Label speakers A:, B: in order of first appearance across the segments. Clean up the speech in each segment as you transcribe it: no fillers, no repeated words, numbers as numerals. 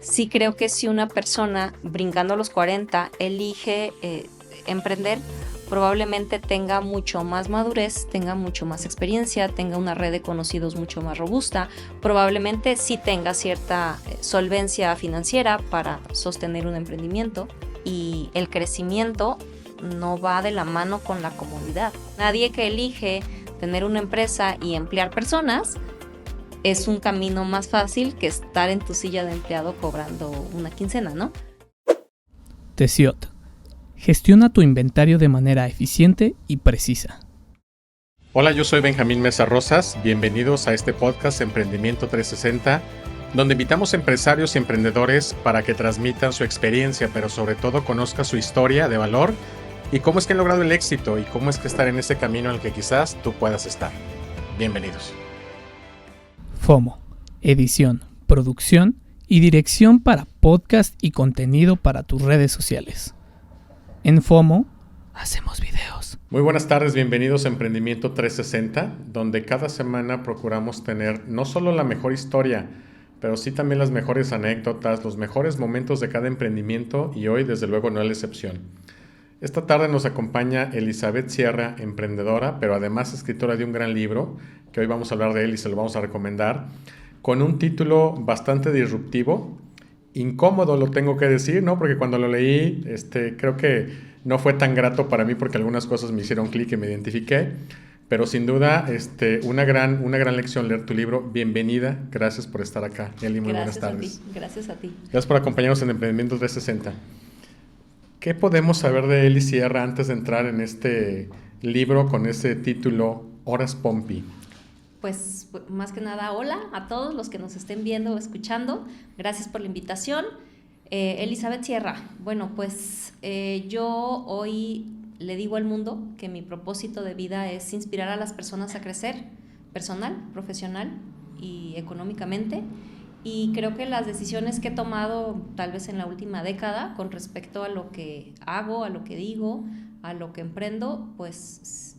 A: Sí creo que si una persona brincando a los 40 elige emprender, probablemente tenga mucho más madurez, tenga mucho más experiencia, tenga una red de conocidos mucho más robusta, probablemente sí tenga cierta solvencia financiera para sostener un emprendimiento, y el crecimiento no va de la mano con la comodidad. Nadie que elige tener una empresa y emplear personas es un camino más fácil que estar en tu silla de empleado cobrando una quincena, ¿no?
B: Tesiot. Gestiona tu inventario de manera eficiente y precisa.
C: Hola, yo soy Benjamín Mesa Rosas. Bienvenidos a este podcast Emprendimiento 360, donde invitamos empresarios y emprendedores para que transmitan su experiencia, pero sobre todo conozcan su historia de valor y cómo es que han logrado el éxito y cómo es que estar en ese camino en el que quizás tú puedas estar. Bienvenidos.
B: FOMO. Edición, producción y dirección para podcast y contenido para tus redes sociales. En FOMO, hacemos videos.
C: Muy buenas tardes, bienvenidos a Emprendimiento 360, donde cada semana procuramos tener no solo la mejor historia, pero sí también las mejores anécdotas, los mejores momentos de cada emprendimiento, y hoy desde luego no es la excepción. Esta tarde nos acompaña Elizabeth Sierra, emprendedora, pero además escritora de un gran libro, que hoy vamos a hablar de él y se lo vamos a recomendar, con un título bastante disruptivo, incómodo lo tengo que decir, ¿no? Porque cuando lo leí, creo que no fue tan grato para mí porque algunas cosas me hicieron clic y me identifiqué, pero sin duda una gran lección leer tu libro. Bienvenida, gracias por estar acá, Eli, muy buenas tardes.
A: Gracias a ti.
C: Gracias por acompañarnos en Emprendimiento 360. ¿Qué podemos saber de Eli Sierra antes de entrar en este libro con ese título, Horas Pompi?
A: Pues más que nada, hola a todos los que nos estén viendo o escuchando. Gracias por la invitación. Elizabeth Sierra. Bueno, pues yo hoy le digo al mundo que mi propósito de vida es inspirar a las personas a crecer personal, profesional y económicamente. Y creo que las decisiones que he tomado tal vez en la última década con respecto a lo que hago, a lo que digo, a lo que emprendo, pues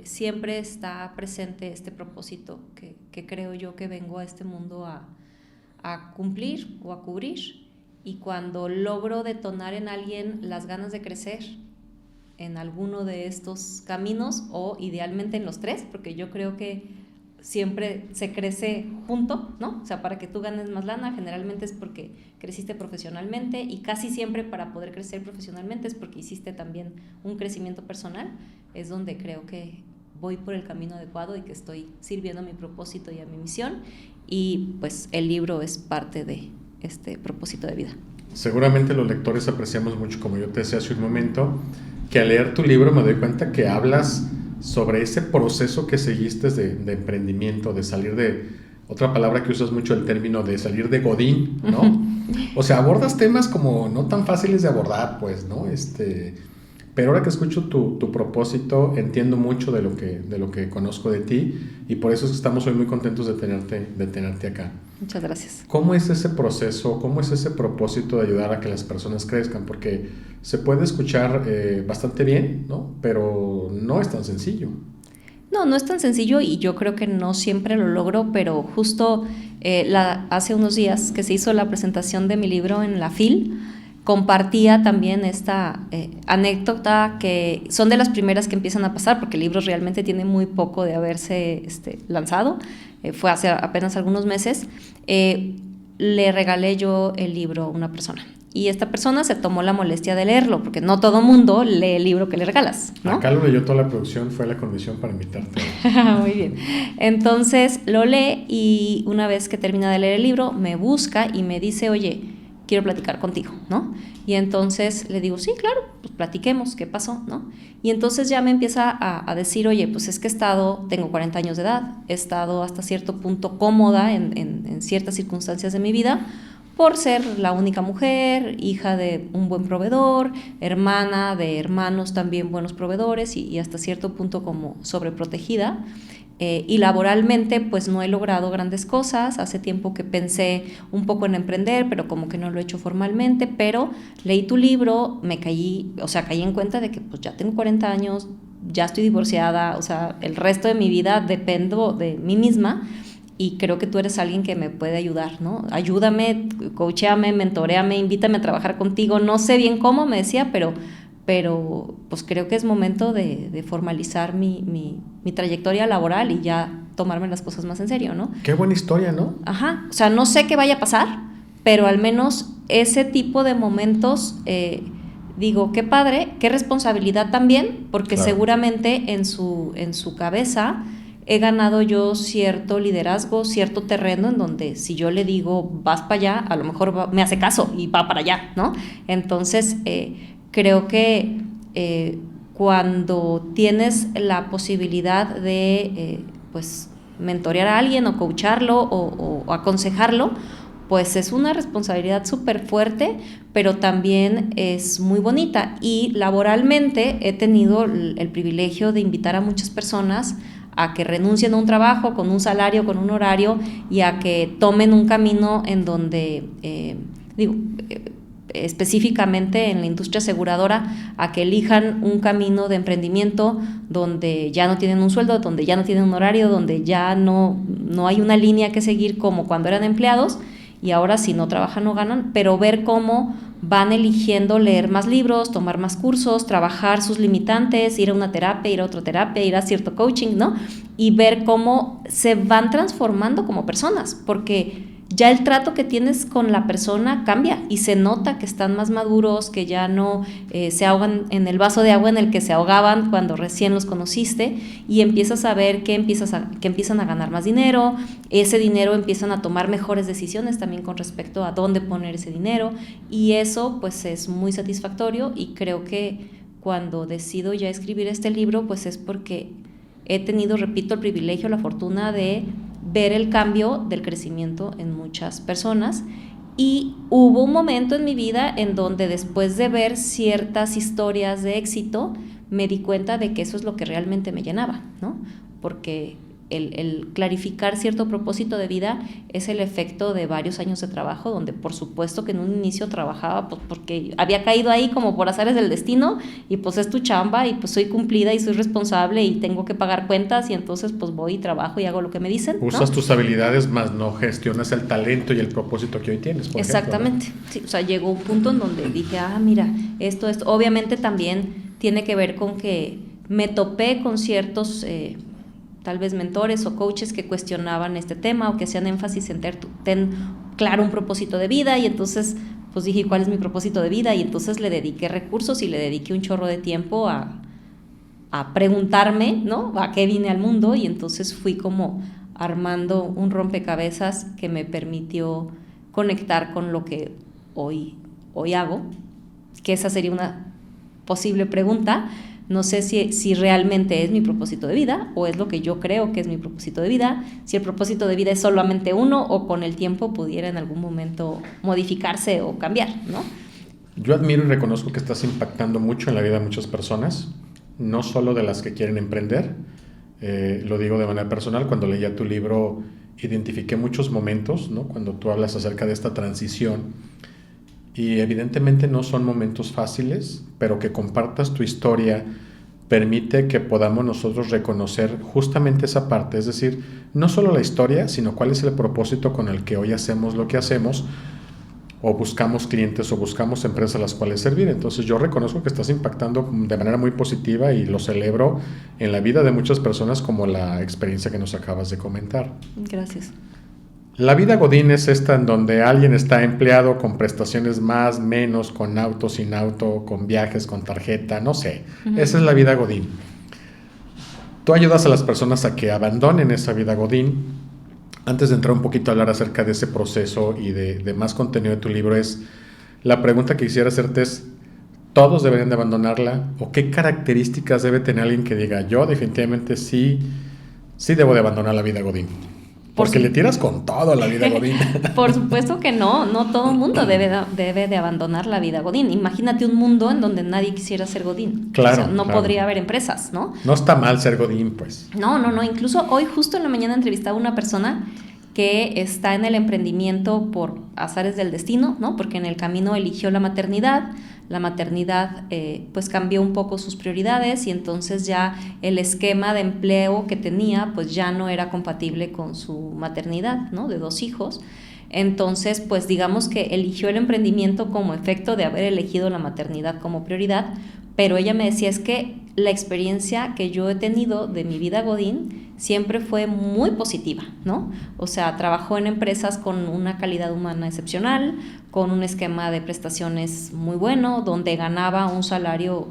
A: siempre está presente este propósito que creo yo que vengo a este mundo a cumplir o a cubrir. Y cuando logro detonar en alguien las ganas de crecer en alguno de estos caminos, o idealmente en los tres, porque yo creo que siempre se crece junto, ¿no? O sea, para que tú ganes más lana, generalmente es porque creciste profesionalmente, y casi siempre para poder crecer profesionalmente es porque hiciste también un crecimiento personal. Es donde creo que voy por el camino adecuado y que estoy sirviendo a mi propósito y a mi misión, y pues el libro es parte de este propósito de vida.
C: Seguramente los lectores apreciamos mucho, como yo te decía hace un momento, que al leer tu libro me doy cuenta que hablas sobre ese proceso que seguiste de emprendimiento, de salir de, otra palabra que usas mucho, el término de salir de Godín, ¿no? O sea, abordas temas como no tan fáciles de abordar, pues, ¿no? Pero ahora que escucho tu propósito, entiendo mucho de lo que conozco de ti, y por eso estamos hoy muy contentos de tenerte acá.
A: Muchas gracias.
C: ¿Cómo es ese proceso? ¿Cómo es ese propósito de ayudar a que las personas crezcan? Porque se puede escuchar bastante bien, ¿no? Pero no es tan sencillo.
A: No es tan sencillo, y yo creo que no siempre lo logro, pero justo hace unos días que se hizo la presentación de mi libro en la FIL, compartía también esta anécdota, que son de las primeras que empiezan a pasar, porque el libro realmente tiene muy poco de haberse lanzado, fue hace apenas algunos meses. Le regalé yo el libro a una persona, y esta persona se tomó la molestia de leerlo, porque no todo mundo lee el libro que le regalas, ¿no?
C: Acá lo leyó toda la producción, fue la condición para invitarte.
A: Muy bien. Entonces lo lee, y una vez que termina de leer el libro me busca y me dice: oye, quiero platicar contigo, ¿no? Y entonces le digo: sí, claro, pues platiquemos, ¿qué pasó?, ¿no? Y entonces ya me empieza a decir: oye, pues es que tengo 40 años de edad, he estado hasta cierto punto cómoda en ciertas circunstancias de mi vida, por ser la única mujer, hija de un buen proveedor, hermana de hermanos también buenos proveedores, y hasta cierto punto como sobreprotegida. Y laboralmente pues no he logrado grandes cosas. Hace tiempo que pensé un poco en emprender, pero como que no lo he hecho formalmente. Pero leí tu libro, caí en cuenta de que pues ya tengo 40 años, ya estoy divorciada, o sea, el resto de mi vida dependo de mí misma, y creo que tú eres alguien que me puede ayudar, ¿no? Ayúdame, coachéame, mentoréame, invítame a trabajar contigo. No sé bien cómo, me decía, pero pues creo que es momento de formalizar mi trayectoria laboral y ya tomarme las cosas más en serio, ¿no?
C: Qué buena historia, ¿no?
A: Ajá, o sea, no sé qué vaya a pasar, pero al menos ese tipo de momentos, digo, qué padre, qué responsabilidad también, porque
C: claro,
A: seguramente en su cabeza he ganado yo cierto liderazgo, cierto terreno en donde si yo le digo vas para allá, a lo mejor me hace caso y va para allá, ¿no? Entonces, creo que cuando tienes la posibilidad de pues mentorear a alguien o coacharlo o aconsejarlo, pues es una responsabilidad súper fuerte, pero también es muy bonita. Y laboralmente he tenido el privilegio de invitar a muchas personas a que renuncien a un trabajo con un salario, con un horario, y a que tomen un camino en donde, específicamente en la industria aseguradora, a que elijan un camino de emprendimiento donde ya no tienen un sueldo, donde ya no tienen un horario, donde ya no hay una línea que seguir como cuando eran empleados, y ahora si no trabajan no ganan, pero ver cómo van eligiendo leer más libros, tomar más cursos, trabajar sus limitantes, ir a una terapia, ir a otra terapia, ir a cierto coaching, ¿no? Y ver cómo se van transformando como personas, porque ya el trato que tienes con la persona cambia y se nota que están más maduros, que ya no se ahogan en el vaso de agua en el que se ahogaban cuando recién los conociste, y empiezas a ver que empiezan a ganar más dinero. Ese dinero empiezan a tomar mejores decisiones también con respecto a dónde poner ese dinero, y eso pues es muy satisfactorio. Y creo que cuando decido ya escribir este libro, pues es porque he tenido, repito, el privilegio, la fortuna de ver el cambio del crecimiento en muchas personas. Y hubo un momento en mi vida en donde, después de ver ciertas historias de éxito, me di cuenta de que eso es lo que realmente me llenaba, ¿no? Porque el clarificar cierto propósito de vida es el efecto de varios años de trabajo, donde por supuesto que en un inicio trabajaba pues porque había caído ahí como por azares del destino, y pues es tu chamba y pues soy cumplida y soy responsable y tengo que pagar cuentas, y entonces pues voy y trabajo y hago lo que me dicen, ¿no?
C: Usas tus habilidades, más no gestionas el talento y el propósito que hoy tienes, por
A: Exactamente,
C: ejemplo, ¿no?
A: Sí, o sea, llegó un punto en donde dije, mira, esto, obviamente también tiene que ver con que me topé con ciertos tal vez mentores o coaches que cuestionaban este tema o que hacían énfasis en ten claro un propósito de vida, y entonces pues dije, ¿cuál es mi propósito de vida? Y entonces le dediqué recursos y le dediqué un chorro de tiempo a preguntarme, ¿no? ¿A qué vine al mundo? Y entonces fui como armando un rompecabezas que me permitió conectar con lo que hoy hago, que esa sería una posible pregunta. No sé si realmente es mi propósito de vida o es lo que yo creo que es mi propósito de vida, si el propósito de vida es solamente uno o con el tiempo pudiera en algún momento modificarse o cambiar, ¿no?
C: Yo admiro y reconozco que estás impactando mucho en la vida de muchas personas, no solo de las que quieren emprender. Lo digo de manera personal, cuando leía tu libro identifiqué muchos momentos, ¿no? Cuando tú hablas acerca de esta transición. Y evidentemente no son momentos fáciles, pero que compartas tu historia permite que podamos nosotros reconocer justamente esa parte, es decir, no solo la historia, sino cuál es el propósito con el que hoy hacemos lo que hacemos, o buscamos clientes o buscamos empresas a las cuales servir. Entonces yo reconozco que estás impactando de manera muy positiva y lo celebro en la vida de muchas personas, como la experiencia que nos acabas de comentar.
A: Gracias.
C: La vida godín es esta en donde alguien está empleado con prestaciones más, menos, con auto, sin auto, con viajes, con tarjeta, no sé. Uh-huh. Esa es la vida godín. Tú ayudas a las personas a que abandonen esa vida godín. Antes de entrar un poquito a hablar acerca de ese proceso y de más contenido de tu libro, la pregunta que quisiera hacerte es, ¿todos deberían de abandonarla? ¿O qué características debe tener alguien que diga, yo definitivamente sí debo de abandonar la vida godín? Porque le tiras con todo a la vida godín.
A: Por supuesto que no todo el mundo debe de abandonar la vida godín. Imagínate un mundo en donde nadie quisiera ser godín.
C: Claro,
A: o sea, no podría haber empresas, ¿no?
C: No está mal ser godín, pues.
A: No, incluso hoy justo en la mañana entrevistaba a una persona que está en el emprendimiento por azares del destino, ¿no? Porque en el camino eligió la maternidad pues cambió un poco sus prioridades y entonces ya el esquema de empleo que tenía pues ya no era compatible con su maternidad, ¿no? De 2 hijos. Entonces, pues digamos que eligió el emprendimiento como efecto de haber elegido la maternidad como prioridad, pero ella me decía, es que la experiencia que yo he tenido de mi vida Godín siempre fue muy positiva, ¿no? O sea, trabajó en empresas con una calidad humana excepcional, con un esquema de prestaciones muy bueno, donde ganaba un salario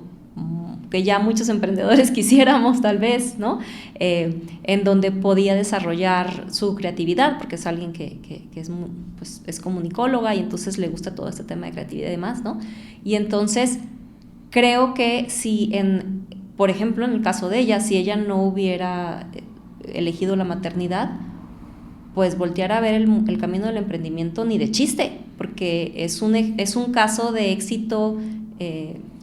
A: que ya muchos emprendedores quisiéramos tal vez, ¿no? En donde podía desarrollar su creatividad, porque es alguien que es comunicóloga y entonces le gusta todo este tema de creatividad y demás, ¿no? Y entonces creo que si por ejemplo, en el caso de ella, si ella no hubiera elegido la maternidad, pues voltear a ver el camino del emprendimiento ni de chiste, porque es un caso de éxito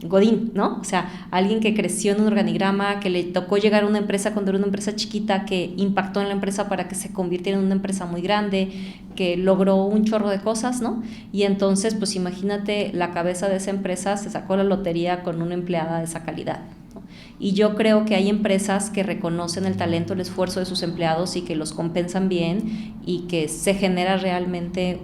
A: Godín, ¿no? O sea, alguien que creció en un organigrama, que le tocó llegar a una empresa cuando era una empresa chiquita, que impactó en la empresa para que se convirtiera en una empresa muy grande, que logró un chorro de cosas, ¿no? Y entonces, pues imagínate, la cabeza de esa empresa se sacó la lotería con una empleada de esa calidad, ¿no? Y yo creo que hay empresas que reconocen el talento, el esfuerzo de sus empleados y que los compensan bien y que se genera realmente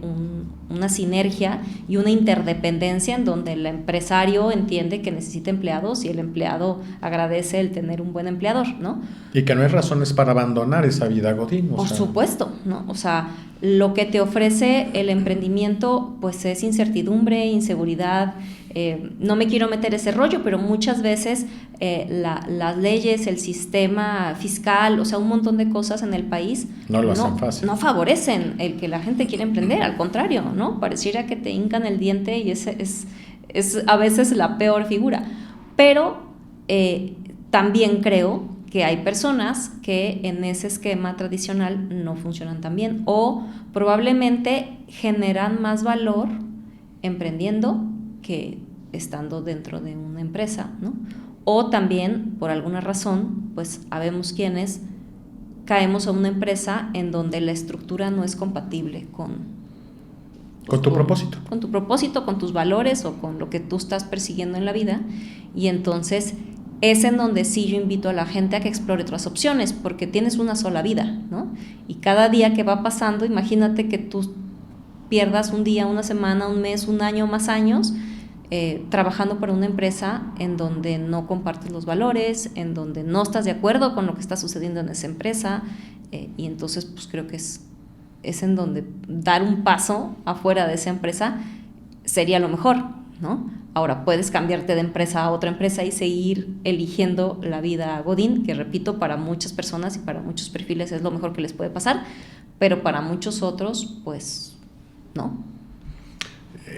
A: una sinergia y una interdependencia en donde el empresario entiende que necesita empleados y el empleado agradece el tener un buen empleador, ¿no?
C: Y que no hay razones para abandonar esa vida Godín.
A: Por supuesto, ¿no? O sea, lo que te ofrece el emprendimiento pues es incertidumbre, inseguridad. No me quiero meter ese rollo, pero muchas veces las leyes, el sistema fiscal, o sea, un montón de cosas en el país
C: no lo hacen fácil.
A: No favorecen el que la gente quiera emprender, al contrario, ¿no? Pareciera que te hincan el diente y es a veces la peor figura. Pero también creo que hay personas que en ese esquema tradicional no funcionan tan bien o probablemente generan más valor emprendiendo que estando dentro de una empresa, ¿no? O también, por alguna razón, pues habemos quienes caemos a una empresa en donde la estructura no es compatible con
C: tu propósito.
A: Con tu propósito, con tus valores o con lo que tú estás persiguiendo en la vida. Y entonces es en donde sí yo invito a la gente a que explore otras opciones, porque tienes una sola vida, ¿no? Y cada día que va pasando, imagínate que tú pierdas un día, una semana, un mes, un año, más años, trabajando para una empresa en donde no compartes los valores, en donde no estás de acuerdo con lo que está sucediendo en esa empresa, y entonces pues creo que es en donde dar un paso afuera de esa empresa sería lo mejor, ¿no? Ahora puedes cambiarte de empresa a otra empresa y seguir eligiendo la vida Godín, que repito, para muchas personas y para muchos perfiles es lo mejor que les puede pasar, pero para muchos otros pues no.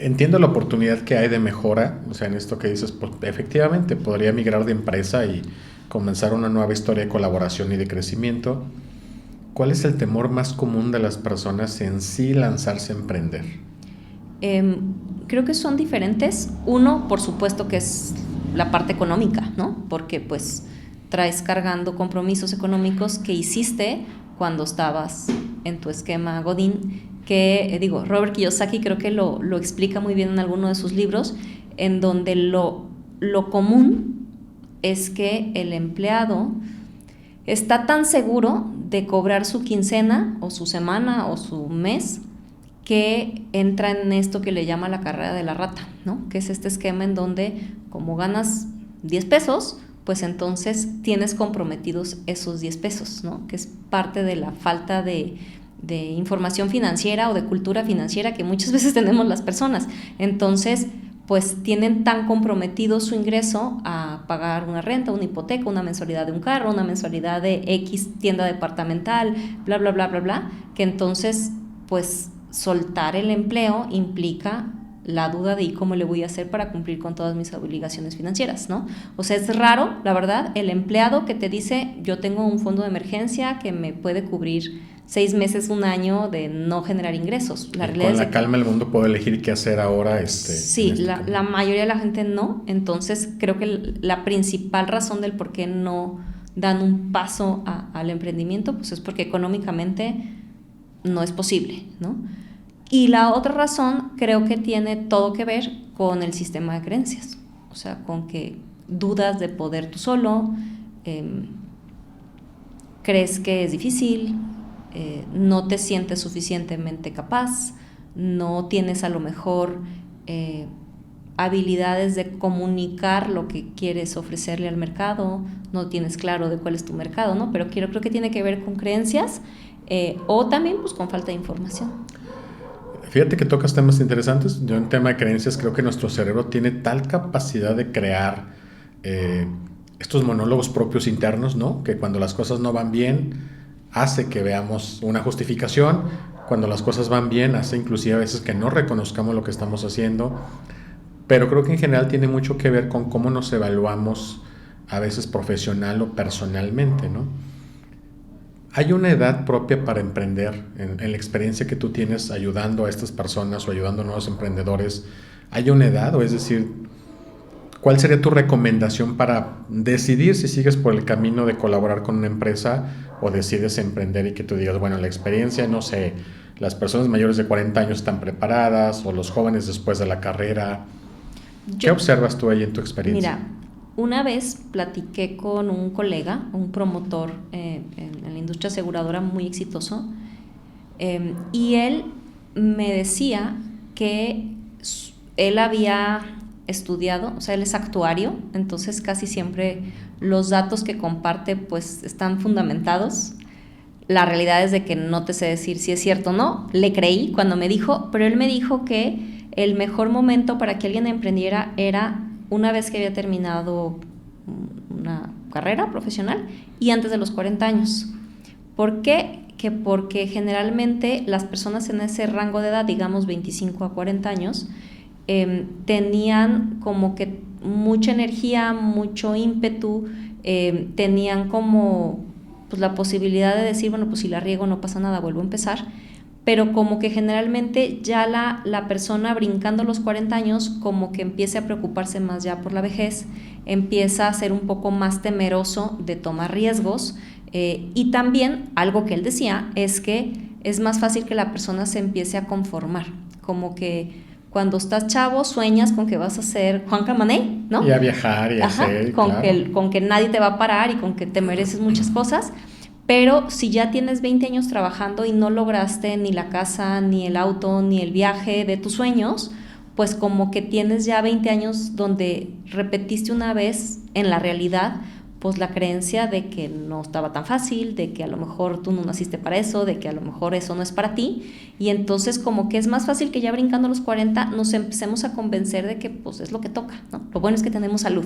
C: Entiendo la oportunidad que hay de mejora, o sea, en esto que dices, pues, efectivamente podría migrar de empresa y comenzar una nueva historia de colaboración y de crecimiento. ¿Cuál es el temor más común de las personas en sí lanzarse a emprender?
A: Creo que son diferentes. Uno, por supuesto, que es la parte económica, ¿no? Porque pues traes cargando compromisos económicos que hiciste cuando estabas en tu esquema Godín, que Robert Kiyosaki creo que lo explica muy bien en alguno de sus libros, en donde lo común es que el empleado está tan seguro de cobrar su quincena o su semana o su mes que entra en esto que le llama la carrera de la rata, ¿no? Que es este esquema en donde como ganas 10 pesos, pues entonces tienes comprometidos esos 10 pesos, ¿no? Que es parte de la falta de información financiera o de cultura financiera que muchas veces tenemos las personas. Entonces, pues tienen tan comprometido su ingreso a pagar una renta, una hipoteca, una mensualidad de un carro, una mensualidad de X tienda departamental, bla, bla, bla, bla, bla, que entonces, pues soltar el empleo implica la duda de ¿y cómo le voy a hacer para cumplir con todas mis obligaciones financieras, ¿no? O sea, es raro, la verdad, el empleado que te dice yo tengo un fondo de emergencia que me puede cubrir 6 meses, un año de no generar ingresos. La realidad
C: con la calma el mundo puede elegir qué hacer ahora.
A: Sí, la mayoría de la gente no. Entonces creo que la principal razón del por qué no dan un paso al emprendimiento pues es porque económicamente no es posible, ¿no? Y la otra razón creo que tiene todo que ver con el sistema de creencias, o sea, con que dudas de poder tú solo, crees que es difícil, no te sientes suficientemente capaz, no tienes a lo mejor habilidades de comunicar lo que quieres ofrecerle al mercado, no tienes claro de cuál es tu mercado, ¿no? Pero creo que tiene que ver con creencias o también pues con falta de información.
C: Fíjate que tocas temas interesantes. Yo en tema de creencias creo que nuestro cerebro tiene tal capacidad de crear estos monólogos propios internos, ¿no? Que cuando las cosas no van bien hace que veamos una justificación, cuando las cosas van bien hace inclusive a veces que no reconozcamos lo que estamos haciendo, pero creo que en general tiene mucho que ver con cómo nos evaluamos a veces profesional o personalmente, ¿no? ¿Hay una edad propia para emprender? En la experiencia que tú tienes ayudando a estas personas o ayudando a nuevos emprendedores, ¿hay una edad? O es decir, ¿cuál sería tu recomendación para decidir si sigues por el camino de colaborar con una empresa o decides emprender y que tú digas, bueno, la experiencia, no sé, las personas mayores de 40 años están preparadas o los jóvenes después de la carrera? ¿Qué observas tú ahí en tu experiencia?
A: Mira, una vez platiqué con un colega, un promotor en la industria aseguradora muy exitoso, y él me decía que él había estudiado, o sea, él es actuario, entonces casi siempre los datos que comparte pues están fundamentados. La realidad es de que no te sé decir si es cierto o no, le creí cuando me dijo, pero él me dijo que el mejor momento para que alguien emprendiera era una vez que había terminado una carrera profesional y antes de los 40 años. ¿Por qué? Porque generalmente las personas en ese rango de edad, digamos 25 a 40 años, tenían como que mucha energía, mucho ímpetu, tenían como pues, la posibilidad de decir, bueno, pues si la riego no pasa nada, vuelvo a empezar, pero como que generalmente ya la persona brincando los 40 años como que empieza a preocuparse más ya por la vejez, empieza a ser un poco más temeroso de tomar riesgos, y también algo que él decía es que es más fácil que la persona se empiece a conformar, como que cuando estás chavo sueñas con que vas a ser Juan Camané, ¿no?
C: Y a viajar y a
A: Ajá,
C: hacer,
A: con,
C: claro.
A: con que nadie te va a parar y con que te mereces muchas cosas. Pero si ya tienes 20 años trabajando y no lograste ni la casa, ni el auto, ni el viaje de tus sueños, pues como que tienes ya 20 años donde repetiste una vez en la realidad pues la creencia de que no estaba tan fácil, de que a lo mejor tú no naciste para eso, de que a lo mejor eso no es para ti, y entonces como que es más fácil que ya brincando los 40 nos empecemos a convencer de que pues es lo que toca, ¿no? Lo bueno es que tenemos salud,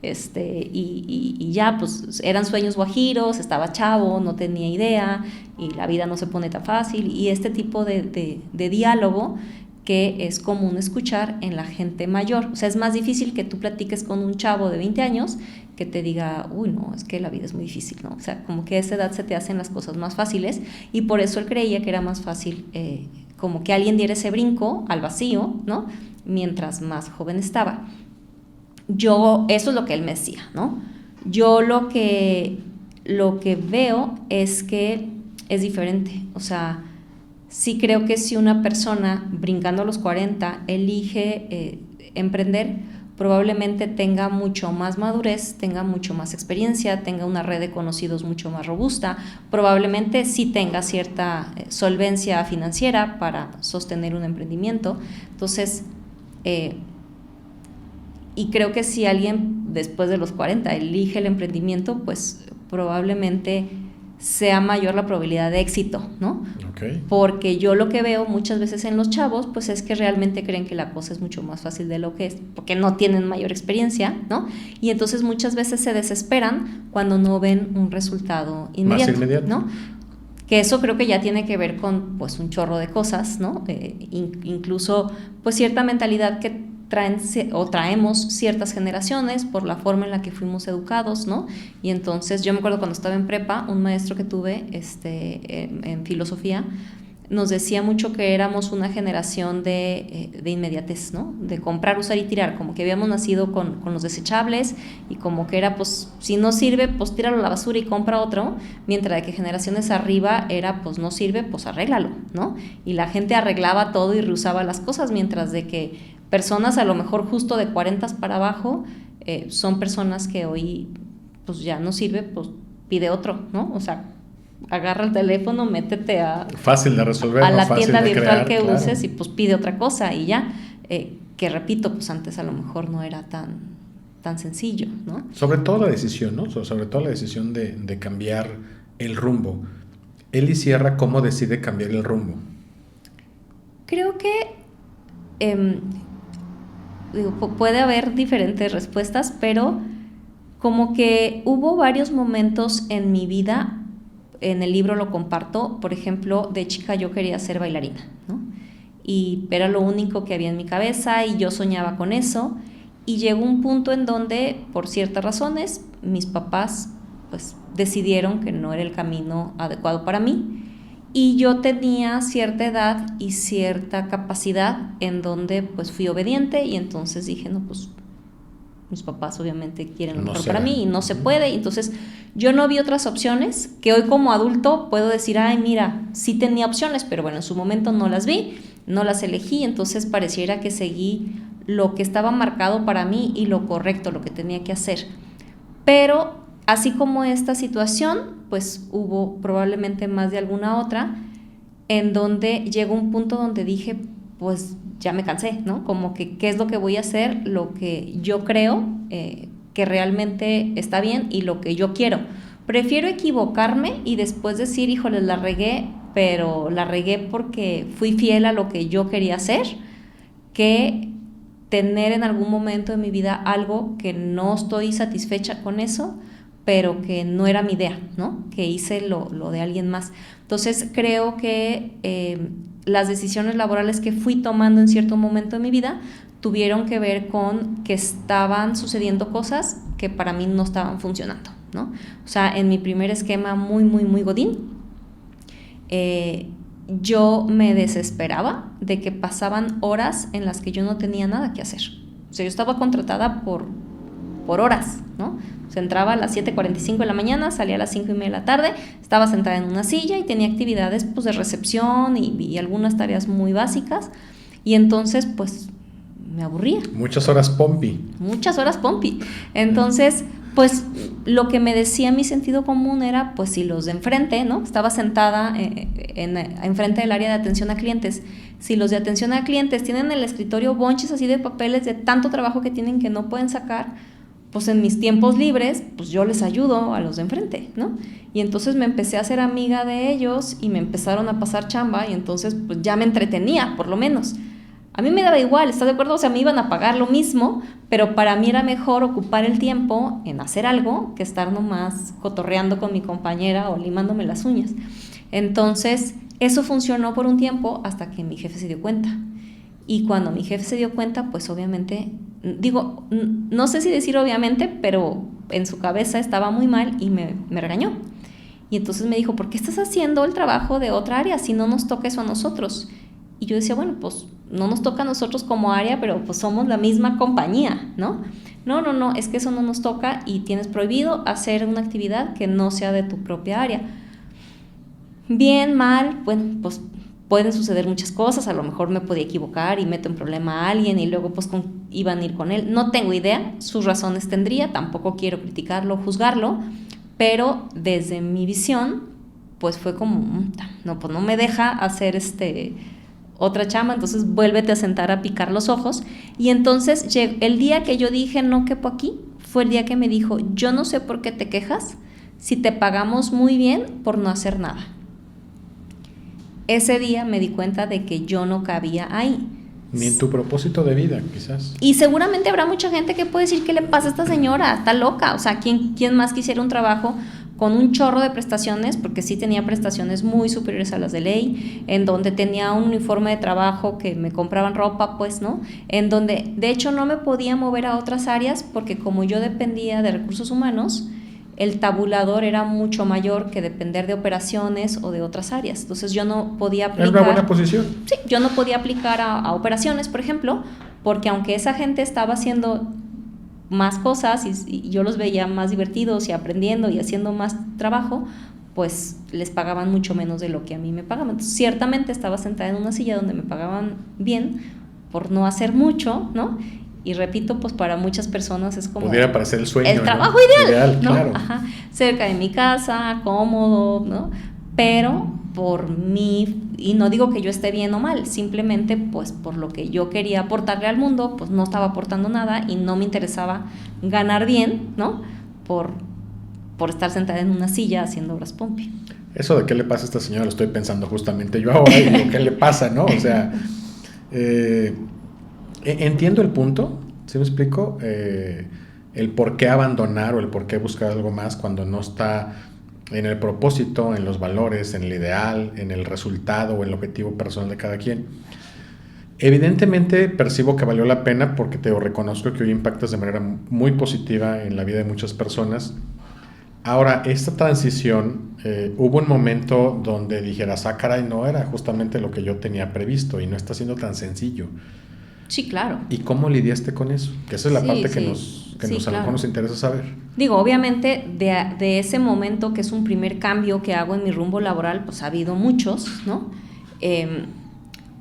A: y ya pues eran sueños guajiros, estaba chavo, no tenía idea, y la vida no se pone tan fácil, y este tipo de diálogo que es común escuchar en la gente mayor. O sea, es más difícil que tú platiques con un chavo de 20 años que te diga, uy, no, es que la vida es muy difícil, ¿no? O sea, como que a esa edad se te hacen las cosas más fáciles y por eso él creía que era más fácil como que alguien diera ese brinco al vacío, ¿no? Mientras más joven estaba. Eso es lo que él me decía, ¿no? Yo lo que veo es que es diferente, o sea, sí creo que si una persona brincando a los 40 elige emprender, probablemente tenga mucho más madurez, tenga mucho más experiencia, tenga una red de conocidos mucho más robusta, probablemente sí tenga cierta solvencia financiera para sostener un emprendimiento. Entonces, y creo que si alguien después de los 40 elige el emprendimiento, pues probablemente sea mayor la probabilidad de éxito, ¿no?
C: Okay.
A: Porque yo lo que veo muchas veces en los chavos, pues es que realmente creen que la cosa es mucho más fácil de lo que es, porque no tienen mayor experiencia, ¿no? Y entonces muchas veces se desesperan cuando no ven un resultado inmediato,
C: más inmediato,
A: ¿no? Que eso creo que ya tiene que ver con, pues, un chorro de cosas, ¿no? Incluso, pues, cierta mentalidad que traemos ciertas generaciones por la forma en la que fuimos educados, ¿no? Y entonces yo me acuerdo cuando estaba en prepa, un maestro que tuve en filosofía nos decía mucho que éramos una generación de inmediatez, ¿no? De comprar, usar y tirar, como que habíamos nacido con los desechables y como que era, pues, si no sirve, pues tíralo a la basura y compra otro, mientras que generaciones arriba era, pues, no sirve, pues arréglalo, ¿no? Y la gente arreglaba todo y reusaba las cosas, mientras de que personas a lo mejor justo de 40 para abajo son personas que hoy, pues, ya no sirve, pues, pide otro, ¿no? O sea, agarra el teléfono, métete
C: fácil de resolver,
A: a la
C: fácil
A: tienda
C: de
A: virtual
C: crear,
A: que
C: claro.
A: uses y pues pide otra cosa y ya, que repito, pues antes a lo mejor no era tan sencillo, ¿no?
C: Sobre todo la decisión, ¿no? Sobre todo la decisión de cambiar el rumbo. Eli Sierra, ¿cómo decide cambiar el rumbo?
A: Creo que puede haber diferentes respuestas, pero como que hubo varios momentos en mi vida. En el libro lo comparto, por ejemplo, de chica yo quería ser bailarina, ¿no? Y era lo único que había en mi cabeza y yo soñaba con eso, y llegó un punto en donde, por ciertas razones, mis papás pues decidieron que no era el camino adecuado para mí, y yo tenía cierta edad y cierta capacidad en donde pues fui obediente, y entonces dije, no, pues mis papás obviamente quieren lo mejor para mí y no se puede. Entonces yo no vi otras opciones que hoy como adulto puedo decir, ay, mira, sí tenía opciones, pero bueno, en su momento no las vi, no las elegí, entonces pareciera que seguí lo que estaba marcado para mí y lo correcto, lo que tenía que hacer. Pero así como esta situación, pues hubo probablemente más de alguna otra en donde llegó un punto donde dije, pues ya me cansé, ¿no? Como que qué es lo que voy a hacer, lo que yo creo que realmente está bien y lo que yo quiero. Prefiero equivocarme y después decir, híjole, la regué, pero la regué porque fui fiel a lo que yo quería hacer, que tener en algún momento de mi vida algo que no estoy satisfecha con eso, pero que no era mi idea, ¿no? Que hice lo de alguien más. Entonces creo que las decisiones laborales que fui tomando en cierto momento de mi vida tuvieron que ver con que estaban sucediendo cosas que para mí no estaban funcionando, ¿no? O sea, en mi primer esquema muy godín, yo me desesperaba de que pasaban horas en las que yo no tenía nada que hacer. O sea, yo estaba contratada por horas, ¿no? O sea, entraba a las 7:45 de la mañana, salía a las 5:30 de la tarde, estaba sentada en una silla y tenía actividades pues de recepción y algunas tareas muy básicas, y entonces pues me aburría.
C: Muchas horas pompi.
A: Entonces, pues lo que me decía mi sentido común era, pues si los de enfrente, ¿no? Estaba sentada enfrente del área de atención a clientes. Si los de atención a clientes tienen en el escritorio bonches así de papeles de tanto trabajo que tienen que no pueden sacar, pues en mis tiempos libres, pues yo les ayudo a los de enfrente, ¿no? Y entonces me empecé a hacer amiga de ellos y me empezaron a pasar chamba, y entonces pues ya me entretenía, por lo menos. A mí me daba igual, ¿estás de acuerdo? O sea, me iban a pagar lo mismo, pero para mí era mejor ocupar el tiempo en hacer algo que estar nomás cotorreando con mi compañera o limándome las uñas. Entonces, eso funcionó por un tiempo hasta que mi jefe se dio cuenta. Y cuando mi jefe se dio cuenta, pues obviamente, digo, no sé si decir obviamente, pero en su cabeza estaba muy mal y me regañó. Y entonces me dijo, ¿por qué estás haciendo el trabajo de otra área si no nos toca eso a nosotros? Y yo decía, bueno, pues no nos toca a nosotros como área, pero pues somos la misma compañía, ¿no? No, es que eso no nos toca y tienes prohibido hacer una actividad que no sea de tu propia área. Bien, mal, bueno, pues pueden suceder muchas cosas, a lo mejor me podía equivocar y meto en problema a alguien y luego pues iban a ir con él, no tengo idea, sus razones tendría, tampoco quiero criticarlo, juzgarlo, pero desde mi visión pues fue como, no, pues no me deja hacer otra chamba, entonces vuélvete a sentar a picar los ojos. Y entonces el día que yo dije no quepo aquí, fue el día que me dijo, yo no sé por qué te quejas si te pagamos muy bien por no hacer nada. Ese día me di cuenta de que yo no cabía ahí.
C: Ni en tu propósito de vida, quizás.
A: Y seguramente habrá mucha gente que puede decir, ¿qué le pasa a esta señora? Está loca. O sea, ¿quién más quisiera un trabajo con un chorro de prestaciones? Porque sí tenía prestaciones muy superiores a las de ley, en donde tenía un uniforme de trabajo que me compraban ropa, pues, ¿no? En donde, de hecho, no me podía mover a otras áreas porque como yo dependía de recursos humanos, el tabulador era mucho mayor que depender de operaciones o de otras áreas. Entonces yo no podía aplicar...
C: Es una buena posición.
A: Sí, yo no podía aplicar a operaciones, por ejemplo, porque aunque esa gente estaba haciendo más cosas y yo los veía más divertidos y aprendiendo y haciendo más trabajo, pues les pagaban mucho menos de lo que a mí me pagaban. Entonces, ciertamente estaba sentada en una silla donde me pagaban bien por no hacer mucho, ¿no? Y repito, pues para muchas personas es como...
C: Pudiera parecer el sueño,
A: el trabajo
C: ¿no?
A: ideal, ¿no?
C: Claro.
A: Ajá, cerca de mi casa, cómodo, ¿no? Pero por mí, y no digo que yo esté bien o mal, simplemente pues por lo que yo quería aportarle al mundo, pues no estaba aportando nada y no me interesaba ganar bien, ¿no? Por estar sentada en una silla haciendo obras pompi.
C: Eso de qué le pasa a esta señora lo estoy pensando justamente yo ahora, y digo, ¿qué le pasa, no? O sea, entiendo el punto, ¿sí me explico? El por qué abandonar o el por qué buscar algo más cuando no está en el propósito, en los valores, en el ideal, en el resultado o en el objetivo personal de cada quien. Evidentemente percibo que valió la pena porque te reconozco que hoy impactas de manera muy positiva en la vida de muchas personas. Ahora, esta transición, hubo un momento donde dijeras, caray, no era justamente lo que yo tenía previsto y no está siendo tan sencillo.
A: Sí, claro.
C: ¿Y cómo lidiaste con eso? Que esa es la parte que
A: claro.
C: a lo mejor nos interesa saber.
A: Digo, obviamente de ese momento que es un primer cambio que hago en mi rumbo laboral, pues ha habido muchos, ¿no?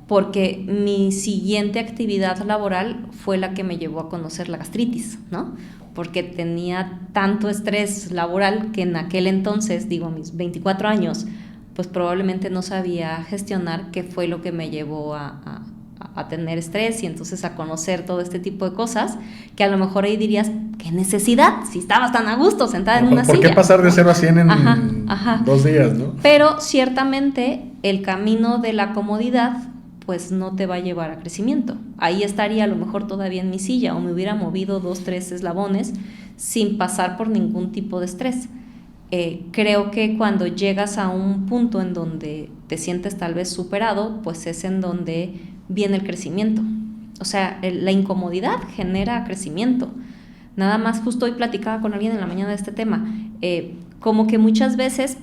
A: Porque mi siguiente actividad laboral fue la que me llevó a conocer la gastritis, ¿no? Porque tenía tanto estrés laboral que en aquel entonces, digo, a mis 24 años, pues probablemente no sabía gestionar qué fue lo que me llevó a tener estrés y entonces a conocer todo este tipo de cosas que a lo mejor ahí dirías, ¿qué necesidad? Si estabas tan a gusto sentada en una silla.
C: ¿Por qué pasar de 0 a 100 en 2 días, no?
A: Pero ciertamente el camino de la comodidad pues no te va a llevar a crecimiento. Ahí estaría a lo mejor todavía en mi silla o me hubiera movido 2, 3 eslabones sin pasar por ningún tipo de estrés. Creo que cuando llegas a un punto en donde te sientes tal vez superado, pues es en donde viene el crecimiento. O sea, la incomodidad genera crecimiento. Nada más, justo hoy platicaba con alguien en la mañana de este tema, como que muchas veces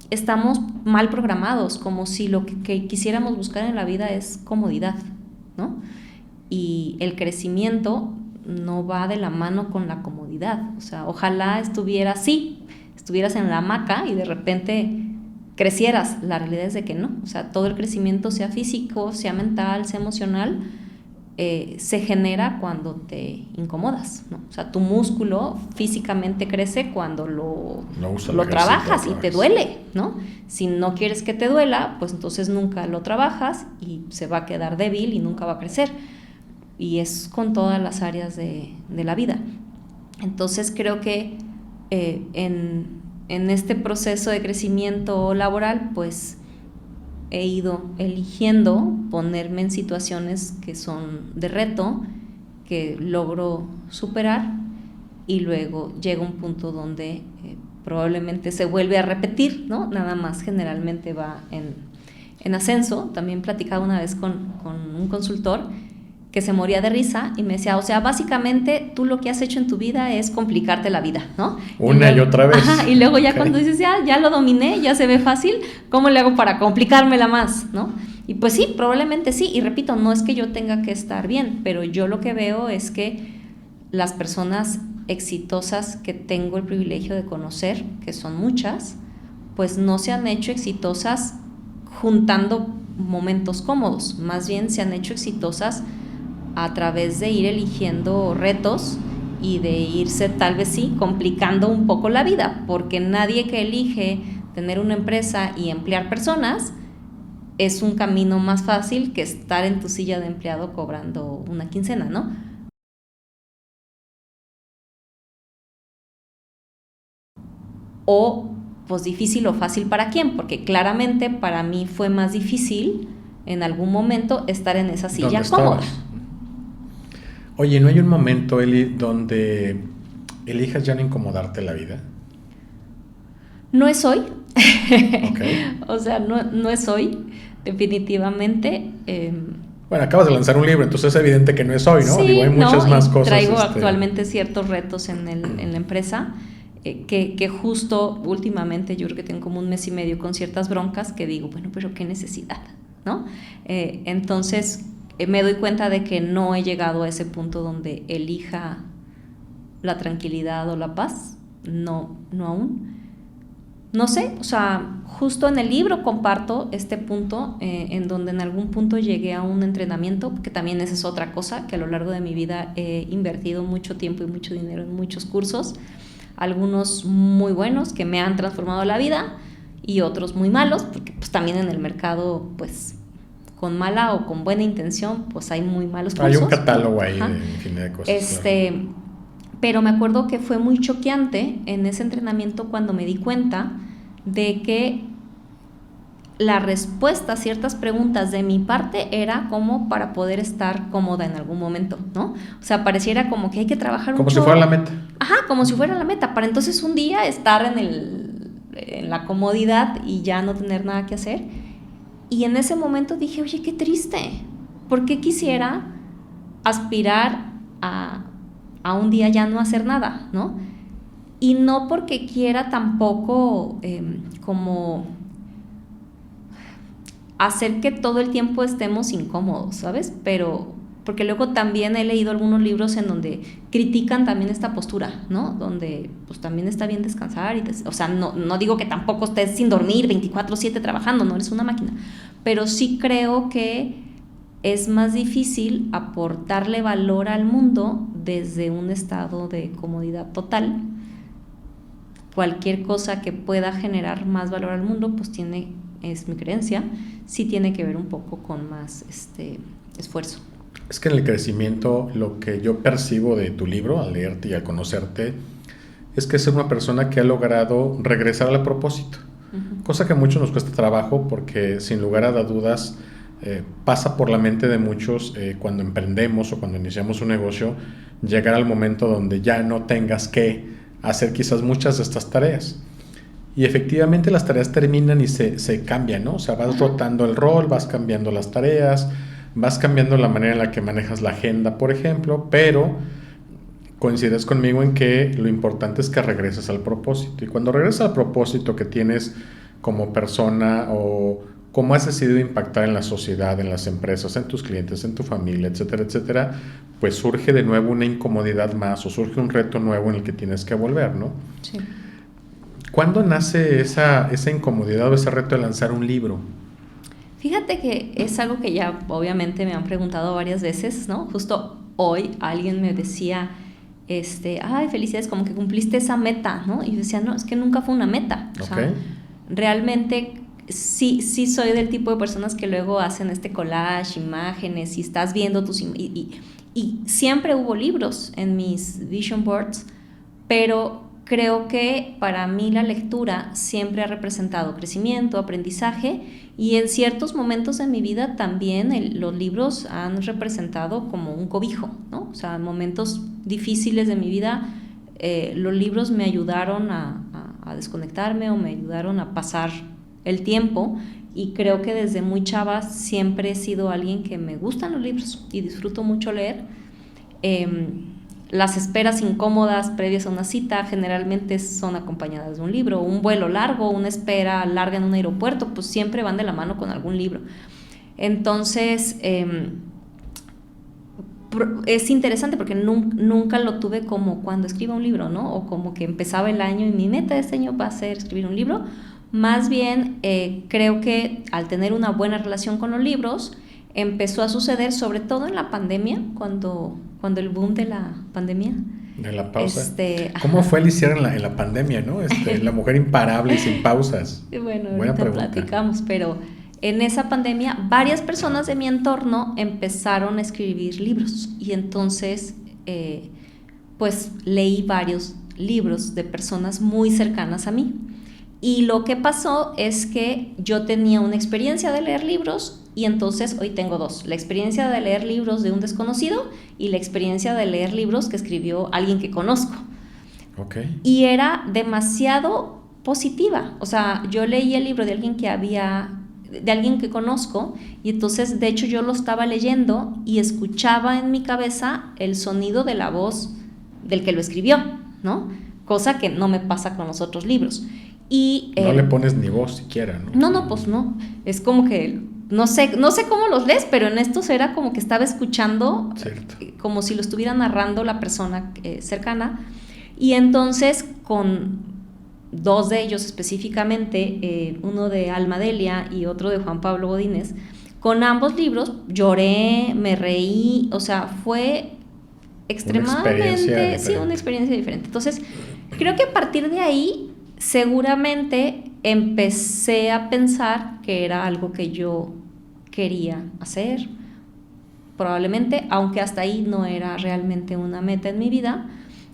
A: estamos mal programados, como si lo que quisiéramos buscar en la vida es comodidad, ¿no? Y el crecimiento no va de la mano con la comodidad. O sea, ojalá estuvieras en la hamaca y de repente crecieras. La realidad es de que no. O sea, todo el crecimiento, sea físico, sea mental, sea emocional, se genera cuando te incomodas, ¿no? O sea, tu músculo físicamente crece cuando lo trabajas y te duele, ¿no? Si no quieres que te duela, pues entonces nunca lo trabajas y se va a quedar débil y nunca va a crecer. Y es con todas las áreas de la vida. Entonces creo que en este proceso de crecimiento laboral, pues he ido eligiendo ponerme en situaciones que son de reto, que logro superar y luego llega un punto donde probablemente se vuelve a repetir, ¿no? Nada más generalmente va en ascenso. También platicaba una vez con un consultor que se moría de risa y me decía, o sea, básicamente tú lo que has hecho en tu vida es complicarte la vida, ¿no?
C: Una y otra vez.
A: Ajá, y luego ya cuando dices, ya lo dominé, ya se ve fácil, ¿cómo le hago para complicármela más, no? Y pues sí, probablemente sí, y repito, no es que yo tenga que estar bien, pero yo lo que veo es que las personas exitosas que tengo el privilegio de conocer, que son muchas, pues no se han hecho exitosas juntando momentos cómodos, más bien se han hecho exitosas a través de ir eligiendo retos y de irse tal vez sí complicando un poco la vida, porque nadie que elige tener una empresa y emplear personas es un camino más fácil que estar en tu silla de empleado cobrando una quincena, ¿no? O pues difícil o fácil para quién, porque claramente para mí fue más difícil en algún momento estar en esa silla cómoda.
C: Oye, ¿no hay un momento, Eli, donde elijas ya no incomodarte la vida?
A: No es hoy.
C: Okay.
A: O sea, no es hoy, definitivamente.
C: Bueno, acabas de lanzar un libro, entonces es evidente que no es hoy, ¿no?
A: Sí,
C: digo, hay muchas más cosas.
A: Traigo actualmente ciertos retos en la empresa. que justo últimamente yo creo que tengo como un mes y medio con ciertas broncas que digo, bueno, pero qué necesidad, ¿no? Entonces me doy cuenta de que no he llegado a ese punto donde elija la tranquilidad o la paz, no aún. No sé, o sea, justo en el libro comparto este punto en donde en algún punto llegué a un entrenamiento, que también esa es otra cosa, que a lo largo de mi vida he invertido mucho tiempo y mucho dinero en muchos cursos, algunos muy buenos que me han transformado la vida y otros muy malos, porque pues también en el mercado, pues con mala o con buena intención, pues hay muy malos cursos.
C: Hay un catálogo ahí de infinidad de cosas.
A: Claro. Pero me acuerdo que fue muy choqueante en ese entrenamiento cuando me di cuenta de que la respuesta a ciertas preguntas de mi parte era como para poder estar cómoda en algún momento, ¿no? O sea, pareciera como que hay que trabajar
C: como
A: mucho.
C: Si fuera la meta.
A: Ajá, como si fuera la meta, para entonces un día estar en la comodidad y ya no tener nada que hacer. Y en ese momento dije, oye, qué triste, ¿por qué quisiera aspirar a un día ya no hacer nada, ¿no? Y no porque quiera tampoco como hacer que todo el tiempo estemos incómodos, ¿sabes? Pero porque luego también he leído algunos libros en donde critican también esta postura, ¿no? Donde pues también está bien descansar o sea, no digo que tampoco estés sin dormir 24/7 trabajando, no eres una máquina, pero sí creo que es más difícil aportarle valor al mundo desde un estado de comodidad total. Cualquier cosa que pueda generar más valor al mundo, pues es mi creencia, sí tiene que ver un poco con más esfuerzo.
C: Es que en el crecimiento, lo que yo percibo de tu libro, al leerte y al conocerte, es que es una persona que ha logrado regresar al propósito. Cosa que a muchos nos cuesta trabajo porque sin lugar a dudas pasa por la mente de muchos cuando emprendemos o cuando iniciamos un negocio, llegar al momento donde ya no tengas que hacer quizás muchas de estas tareas. Y efectivamente las tareas terminan y se cambian, ¿no? O sea, vas rotando el rol, vas cambiando las tareas, vas cambiando la manera en la que manejas la agenda, por ejemplo, pero coincides conmigo en que lo importante es que regreses al propósito. Y cuando regresas al propósito que tienes como persona o cómo has decidido impactar en la sociedad, en las empresas, en tus clientes, en tu familia, etcétera, etcétera, pues surge de nuevo una incomodidad más o surge un reto nuevo en el que tienes que volver, ¿no?
A: Sí.
C: ¿Cuándo nace esa incomodidad o ese reto de lanzar un libro?
A: Fíjate que es algo que ya obviamente me han preguntado varias veces, ¿no? Justo hoy alguien me decía, ay, felicidades, como que cumpliste esa meta, ¿no? Y yo decía, no, es que nunca fue una meta. O sea, realmente sí soy del tipo de personas que luego hacen collage, imágenes, y estás viendo y siempre hubo libros en mis vision boards, pero creo que para mí la lectura siempre ha representado crecimiento, aprendizaje, y en ciertos momentos de mi vida también los libros han representado como un cobijo, ¿no? O sea, en momentos difíciles de mi vida, los libros me ayudaron a desconectarme o me ayudaron a pasar el tiempo, y creo que desde muy chava siempre he sido alguien que me gustan los libros y disfruto mucho leer. Las esperas incómodas previas a una cita generalmente son acompañadas de un libro, un vuelo largo, una espera larga en un aeropuerto, pues siempre van de la mano con algún libro. Entonces es interesante porque nunca lo tuve como cuando escriba un libro, ¿no? O como que empezaba el año y mi meta de este año va a ser escribir un libro. Más bien creo que al tener una buena relación con los libros empezó a suceder, sobre todo en la pandemia, cuando el boom de la pandemia.
C: De la pausa. ¿Cómo fue el cierre en la pandemia, no? La mujer imparable y sin pausas.
A: Bueno, ahorita platicamos, pero en esa pandemia varias personas de mi entorno empezaron a escribir libros, y entonces pues leí varios libros de personas muy cercanas a mí. Y lo que pasó es que yo tenía una experiencia de leer libros, y entonces hoy tengo dos: la experiencia de leer libros de un desconocido y la experiencia de leer libros que escribió alguien que conozco.
C: Okay.
A: Y era demasiado positiva. O sea, yo leí el libro de alguien que conozco, y entonces de hecho yo lo estaba leyendo y escuchaba en mi cabeza el sonido de la voz del que lo escribió, ¿no? cosa que no me pasa con los otros libros. Y,
C: no le pones ni voz siquiera, ¿no?
A: No, pues no. Es como que, no sé cómo los lees, pero en estos era como que estaba escuchando, como si lo estuviera narrando la persona cercana. Y entonces con 2 de ellos específicamente, uno de Alma Delia y otro de Juan Pablo Godínez, con ambos libros lloré, me reí, o sea, fue extremadamente, una experiencia diferente. Entonces, creo que a partir de ahí seguramente empecé a pensar que era algo que yo quería hacer, probablemente, aunque hasta ahí no era realmente una meta en mi vida,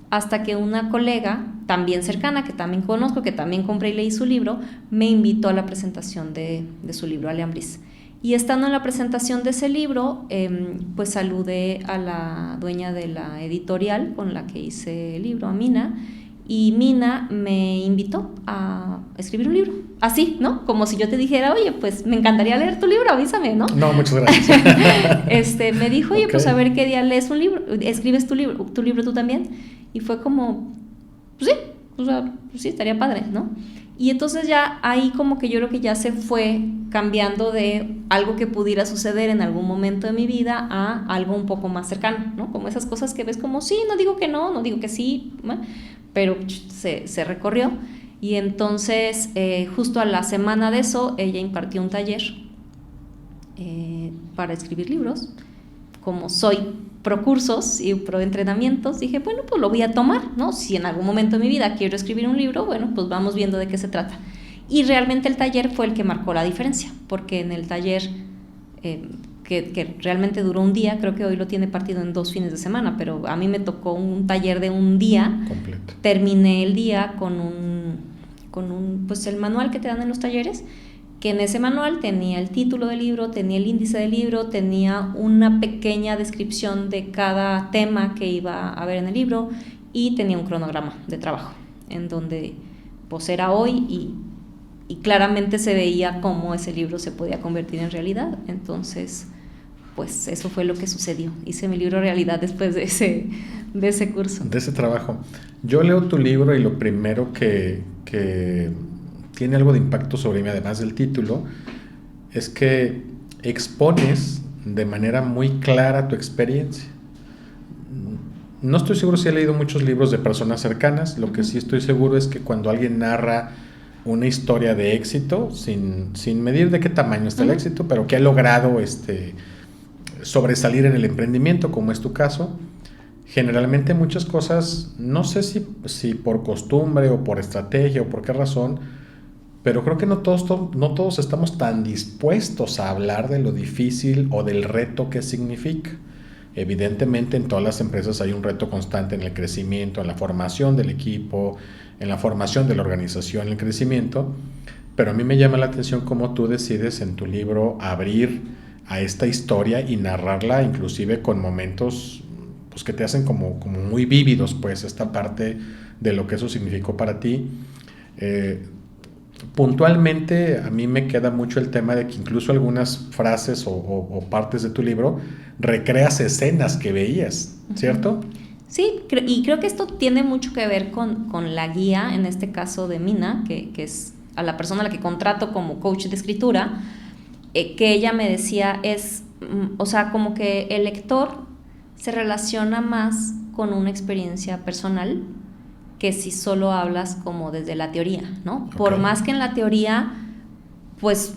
A: hasta que una colega también cercana, que también conozco, que también compré y leí su libro, me invitó a la presentación de su libro, Aleambris. Y estando en la presentación de ese libro, pues saludé a la dueña de la editorial con la que hice el libro, a Mina, y Mina me invitó a escribir un libro, así, ¿no? Como si yo te dijera, oye, pues me encantaría leer tu libro, avísame, ¿no?
C: No, muchas gracias.
A: Me dijo, oye, pues a ver qué día lees un libro, escribes tu libro tú también. Y fue como, pues sí, o sea, pues sí, estaría padre, ¿no? Y entonces ya ahí como que yo creo que ya se fue cambiando de algo que pudiera suceder en algún momento de mi vida a algo un poco más cercano, ¿no? Como esas cosas que ves como, sí, no digo que no digo que sí, ¿no? Pero se recorrió. Y entonces justo a la semana de eso ella impartió un taller para escribir libros. Como soy pro cursos y pro entrenamientos, dije, bueno, pues lo voy a tomar, ¿no? Si en algún momento de mi vida quiero escribir un libro, bueno, pues vamos viendo de qué se trata. Y realmente el taller fue el que marcó la diferencia, porque en el taller que realmente duró un día, creo que hoy lo tiene partido en 2 fines de semana, pero a mí me tocó un taller de un día completo. Terminé el día con pues el manual que te dan en los talleres, que en ese manual tenía el título del libro, tenía el índice del libro, tenía una pequeña descripción de cada tema que iba a haber en el libro y tenía un cronograma de trabajo en donde pues era hoy y claramente se veía cómo ese libro se podía convertir en realidad. Entonces pues eso fue lo que sucedió, hice mi libro realidad después de ese curso,
C: de ese trabajo. Yo leo tu libro y lo primero que tiene algo de impacto sobre mí, además del título, es que expones de manera muy clara tu experiencia. No estoy seguro si he leído muchos libros de personas cercanas, lo que sí estoy seguro es que cuando alguien narra una historia de éxito, sin medir de qué tamaño está el éxito, pero que ha logrado sobresalir en el emprendimiento, como es tu caso, generalmente muchas cosas, no sé si por costumbre o por estrategia o por qué razón, pero creo que no todos estamos tan dispuestos a hablar de lo difícil o del reto que significa. Evidentemente en todas las empresas hay un reto constante en el crecimiento, en la formación del equipo, en la formación de la organización, en el crecimiento, pero a mí me llama la atención cómo tú decides en tu libro abrir a esta historia y narrarla inclusive con momentos pues, que te hacen como muy vívidos, pues esta parte de lo que eso significó para ti. Puntualmente a mí me queda mucho el tema de que incluso algunas frases o partes de tu libro recreas escenas que veías, ¿cierto?
A: Sí, y creo que esto tiene mucho que ver con la guía, en este caso de Mina, que es a la persona a la que contrato como coach de escritura, que ella me decía o sea, como que el lector se relaciona más con una experiencia personal que si solo hablas como desde la teoría, ¿no? Okay. Por más que en la teoría, pues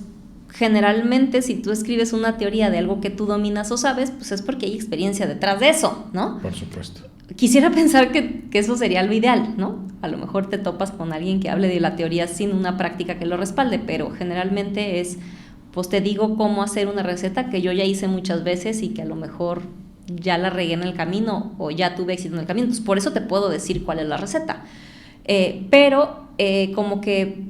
A: generalmente si tú escribes una teoría de algo que tú dominas o sabes, pues es porque hay experiencia detrás de eso, ¿no?
C: Por supuesto.
A: Quisiera pensar que eso sería lo ideal, ¿no? A lo mejor te topas con alguien que hable de la teoría sin una práctica que lo respalde, pero generalmente pues te digo cómo hacer una receta que yo ya hice muchas veces y que a lo mejor ya la regué en el camino o ya tuve éxito en el camino, pues por eso te puedo decir cuál es la receta. Pero como que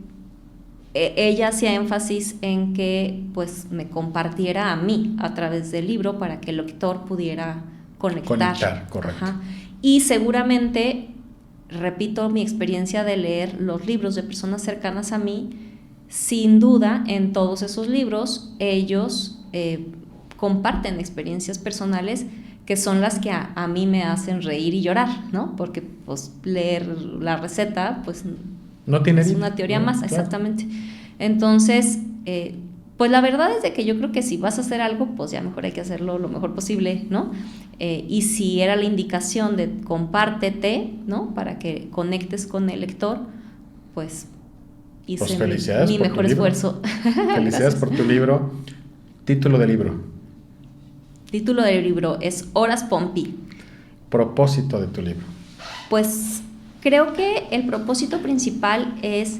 A: ella hacía énfasis en que pues me compartiera a mí a través del libro para que el lector pudiera conectar.
C: Correcto.
A: Ajá. Y seguramente, repito, mi experiencia de leer los libros de personas cercanas a mí, sin duda en todos esos libros ellos comparten experiencias personales que son las que a mí me hacen reír y llorar, ¿no? Porque pues leer la receta pues
C: no tiene
A: es
C: vida,
A: una teoría
C: ¿no?
A: más,
C: Claro.
A: exactamente. Entonces, pues la verdad es de que yo creo que si vas a hacer algo, pues ya mejor hay que hacerlo lo mejor posible, ¿no? Y si era la indicación de compártete, ¿no? Para que conectes con el lector, pues hice
C: Pues felicidades
A: mi
C: por
A: mejor
C: tu libro.
A: esfuerzo.
C: Felicidades
A: Gracias.
C: por tu libro. Título del libro.
A: Título del libro es Horas Pompi.
C: Propósito de tu libro.
A: Pues creo que el propósito principal es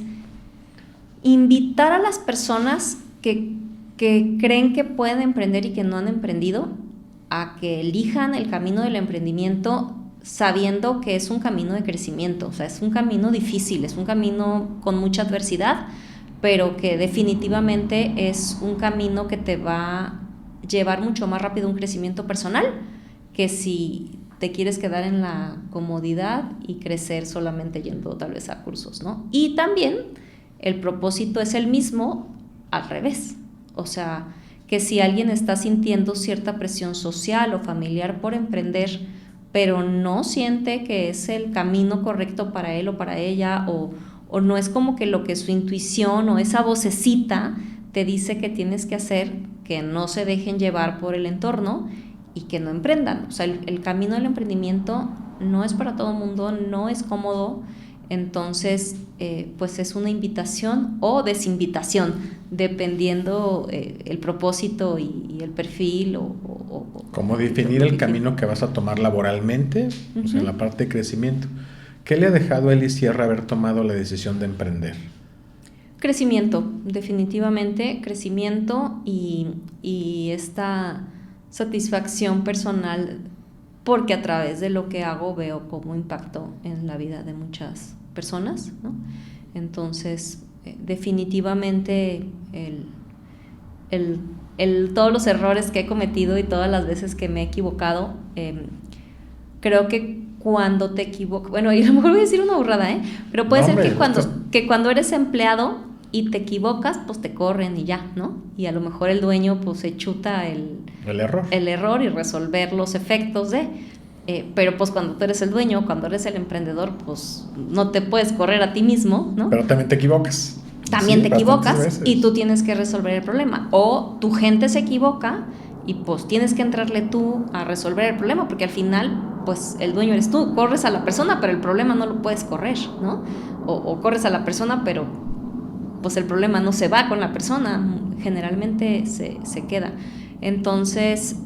A: invitar a las personas que creen que pueden emprender y que no han emprendido a que elijan el camino del emprendimiento sabiendo que es un camino de crecimiento. O sea, es un camino difícil, es un camino con mucha adversidad, pero que definitivamente es un camino que te va a llevar mucho más rápido a un crecimiento personal que si te quieres quedar en la comodidad y crecer solamente yendo tal vez a cursos, ¿no? Y también el propósito es el mismo al revés. O sea, que si alguien está sintiendo cierta presión social o familiar por emprender, pero no siente que es el camino correcto para él o para ella, o no es como que lo que su intuición o esa vocecita te dice que tienes que hacer, que no se dejen llevar por el entorno y que no emprendan. O sea, el camino del emprendimiento no es para todo el mundo, no es cómodo. Entonces, pues es una invitación o desinvitación, dependiendo el propósito y el perfil.
C: ¿Cómo definir el camino que vas a tomar laboralmente? O sea, en la parte de crecimiento. ¿Qué le ha dejado a Eli Sierra haber tomado la decisión de emprender?
A: Crecimiento, definitivamente crecimiento y esta satisfacción personal, porque a través de lo que hago veo cómo impacto en la vida de muchas personas, ¿no? Entonces, definitivamente todos los errores que he cometido y todas las veces que me he equivocado, creo que cuando te equivocas, bueno, y a lo mejor voy a decir una burrada, pero puede ser que cuando eres empleado y te equivocas, pues te corren y ya, ¿no? Y a lo mejor el dueño pues se chuta el error y resolver los efectos pero pues cuando tú eres el dueño, cuando eres el emprendedor, pues no te puedes correr a ti mismo, ¿no?
C: Pero también te equivocas.
A: También te equivocas y tú tienes que resolver el problema. O tu gente se equivoca y pues tienes que entrarle tú a resolver el problema, porque al final pues el dueño eres tú. Corres a la persona, pero el problema no lo puedes correr, ¿no? O corres a la persona, pero pues el problema no se va con la persona, generalmente se queda. Entonces,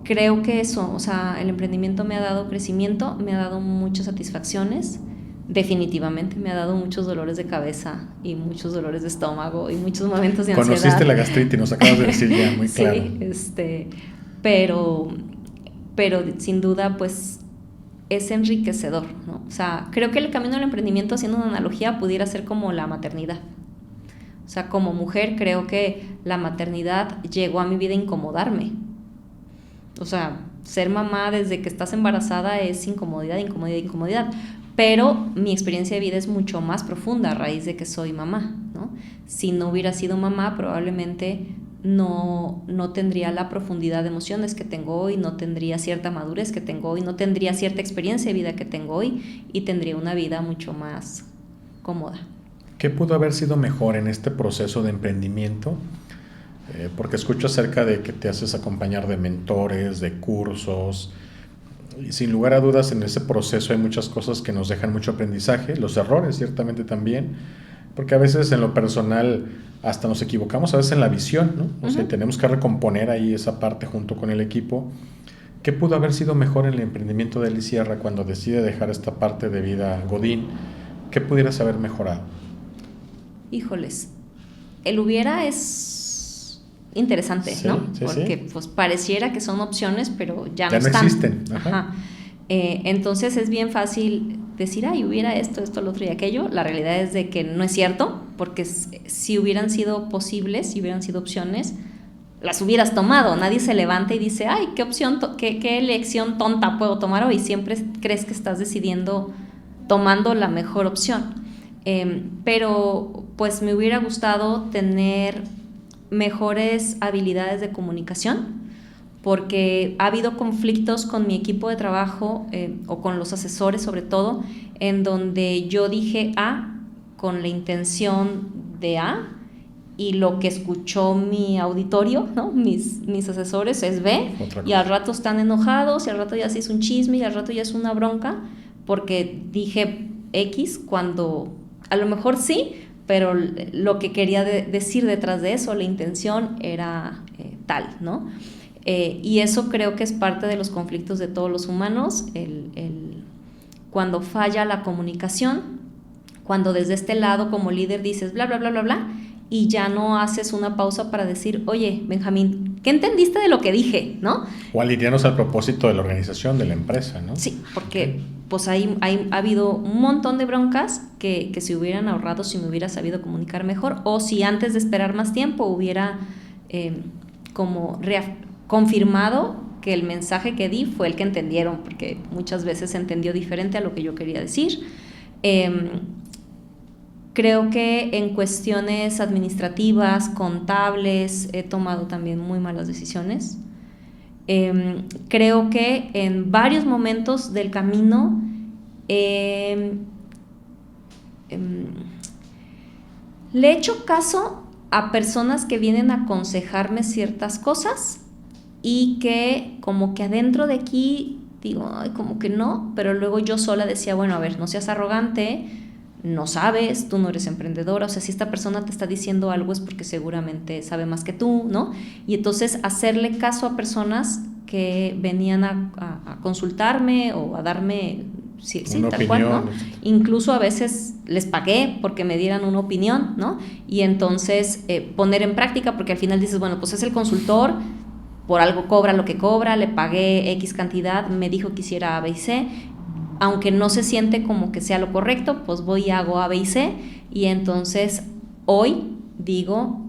A: creo que eso, o sea, el emprendimiento me ha dado crecimiento, me ha dado muchas satisfacciones, definitivamente me ha dado muchos dolores de cabeza y muchos dolores de estómago y muchos momentos de ansiedad.
C: Conociste la gastritis, nos acabas de decir ya, muy claro.
A: Sí, pero sin duda, pues es enriquecedor, ¿no? O sea, creo que el camino del emprendimiento, haciendo una analogía, pudiera ser como la maternidad. O sea, como mujer creo que la maternidad llegó a mi vida a incomodarme. O sea, ser mamá desde que estás embarazada es incomodidad. Pero mi experiencia de vida es mucho más profunda a raíz de que soy mamá, ¿no? Si no hubiera sido mamá, probablemente no tendría la profundidad de emociones que tengo hoy, no tendría cierta madurez que tengo hoy, no tendría cierta experiencia de vida que tengo hoy y tendría una vida mucho más cómoda.
C: ¿Qué pudo haber sido mejor en este proceso de emprendimiento? Porque escucho acerca de que te haces acompañar de mentores, de cursos, y sin lugar a dudas en ese proceso hay muchas cosas que nos dejan mucho aprendizaje, los errores ciertamente también, porque a veces en lo personal hasta nos equivocamos, a veces en la visión, ¿no? O sea, tenemos que recomponer ahí esa parte junto con el equipo. ¿Qué pudo haber sido mejor en el emprendimiento de Eli Sierra cuando decide dejar esta parte de vida godín? ¿Qué pudieras haber mejorado?
A: Híjoles, el hubiera es interesante,
C: sí,
A: ¿no?
C: Sí,
A: porque pues pareciera que son opciones, pero ya no
C: están. Existen.
A: Ajá. Entonces es bien fácil decir, ay, hubiera esto, lo otro y aquello. La realidad es de que no es cierto, porque si hubieran sido posibles, si hubieran sido opciones, las hubieras tomado. Nadie se levanta y dice, ay, qué opción, qué elección tonta puedo tomar hoy. Siempre crees que estás tomando la mejor opción. Pero pues me hubiera gustado tener mejores habilidades de comunicación, porque ha habido conflictos con mi equipo de trabajo o con los asesores sobre todo, en donde yo dije A con la intención de A y lo que escuchó mi auditorio, ¿no? mis asesores es B, y al rato están enojados y al rato ya se hizo un chisme y al rato ya es una bronca porque dije X cuando a lo mejor sí, pero lo que quería decir detrás de eso, la intención era tal, ¿no? Y eso creo que es parte de los conflictos de todos los humanos, cuando falla la comunicación, cuando desde este lado como líder dices bla, bla, bla, bla, bla, y ya no haces una pausa para decir, oye, Benjamín, ¿qué entendiste de lo que dije? ¿No?
C: O alinearnos al propósito de la organización, de la empresa, ¿no?
A: Sí, porque pues ha habido un montón de broncas que se hubieran ahorrado si me hubiera sabido comunicar mejor, o si antes de esperar más tiempo hubiera como confirmado que el mensaje que di fue el que entendieron, porque muchas veces se entendió diferente a lo que yo quería decir. Creo que en cuestiones administrativas, contables, he tomado también muy malas decisiones. Creo que en varios momentos del camino le he hecho caso a personas que vienen a aconsejarme ciertas cosas y que como que adentro de aquí digo, ay, como que no, pero luego yo sola decía, bueno, a ver, no seas arrogante, no sabes, tú no eres emprendedora, o sea, si esta persona te está diciendo algo es porque seguramente sabe más que tú, ¿no? Y entonces hacerle caso a personas que venían a consultarme o a darme sí, tal opinión, cual, ¿no? Incluso a veces les pagué porque me dieran una opinión, ¿no? Y entonces poner en práctica, porque al final dices, bueno, pues es el consultor, por algo cobra lo que cobra, le pagué X cantidad, me dijo que hiciera A, B y C, aunque no se siente como que sea lo correcto, pues voy y hago A, B y C, y entonces hoy digo,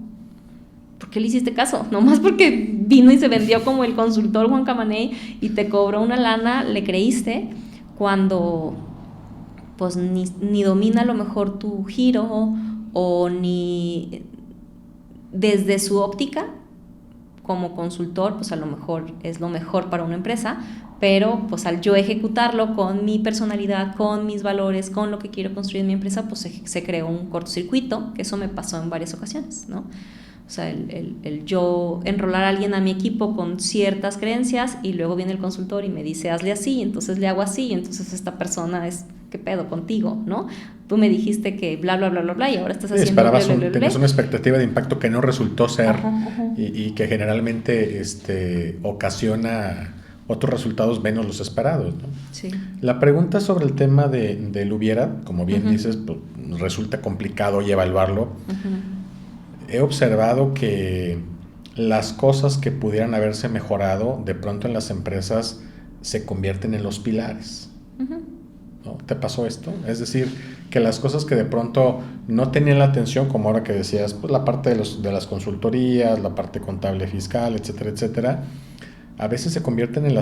A: ¿por qué le hiciste caso? Nomás porque vino y se vendió como el consultor Juan Camaney y te cobró una lana, le creíste, cuando pues ni domina a lo mejor tu giro o ni desde su óptica como consultor, pues a lo mejor es lo mejor para una empresa, pero pues al yo ejecutarlo con mi personalidad, con mis valores, con lo que quiero construir en mi empresa, pues se creó un cortocircuito, que eso me pasó en varias ocasiones, ¿no? O sea, el yo enrolar a alguien a mi equipo con ciertas creencias y luego viene el consultor y me dice, hazle así, entonces le hago así, y entonces esta persona es, ¿qué pedo contigo, no? Tú me dijiste que bla, bla, bla, bla, bla, y ahora estás haciendo bla, bla, bla,
C: tenías una expectativa de impacto que no resultó ser,
A: ajá.
C: Y que generalmente ocasiona otros resultados menos los esperados, ¿no?
A: Sí.
C: La pregunta sobre el tema del hubiera, como bien dices, pues, resulta complicado y evaluarlo. He observado que las cosas que pudieran haberse mejorado de pronto en las empresas se convierten en los pilares. ¿No? ¿Te pasó esto? Es decir, que las cosas que de pronto no tenían la atención, como ahora que decías, pues la parte de las consultorías, la parte contable fiscal, etcétera, etcétera, a veces se convierten en